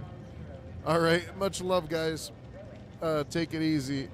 All right, much love, guys. Take it easy.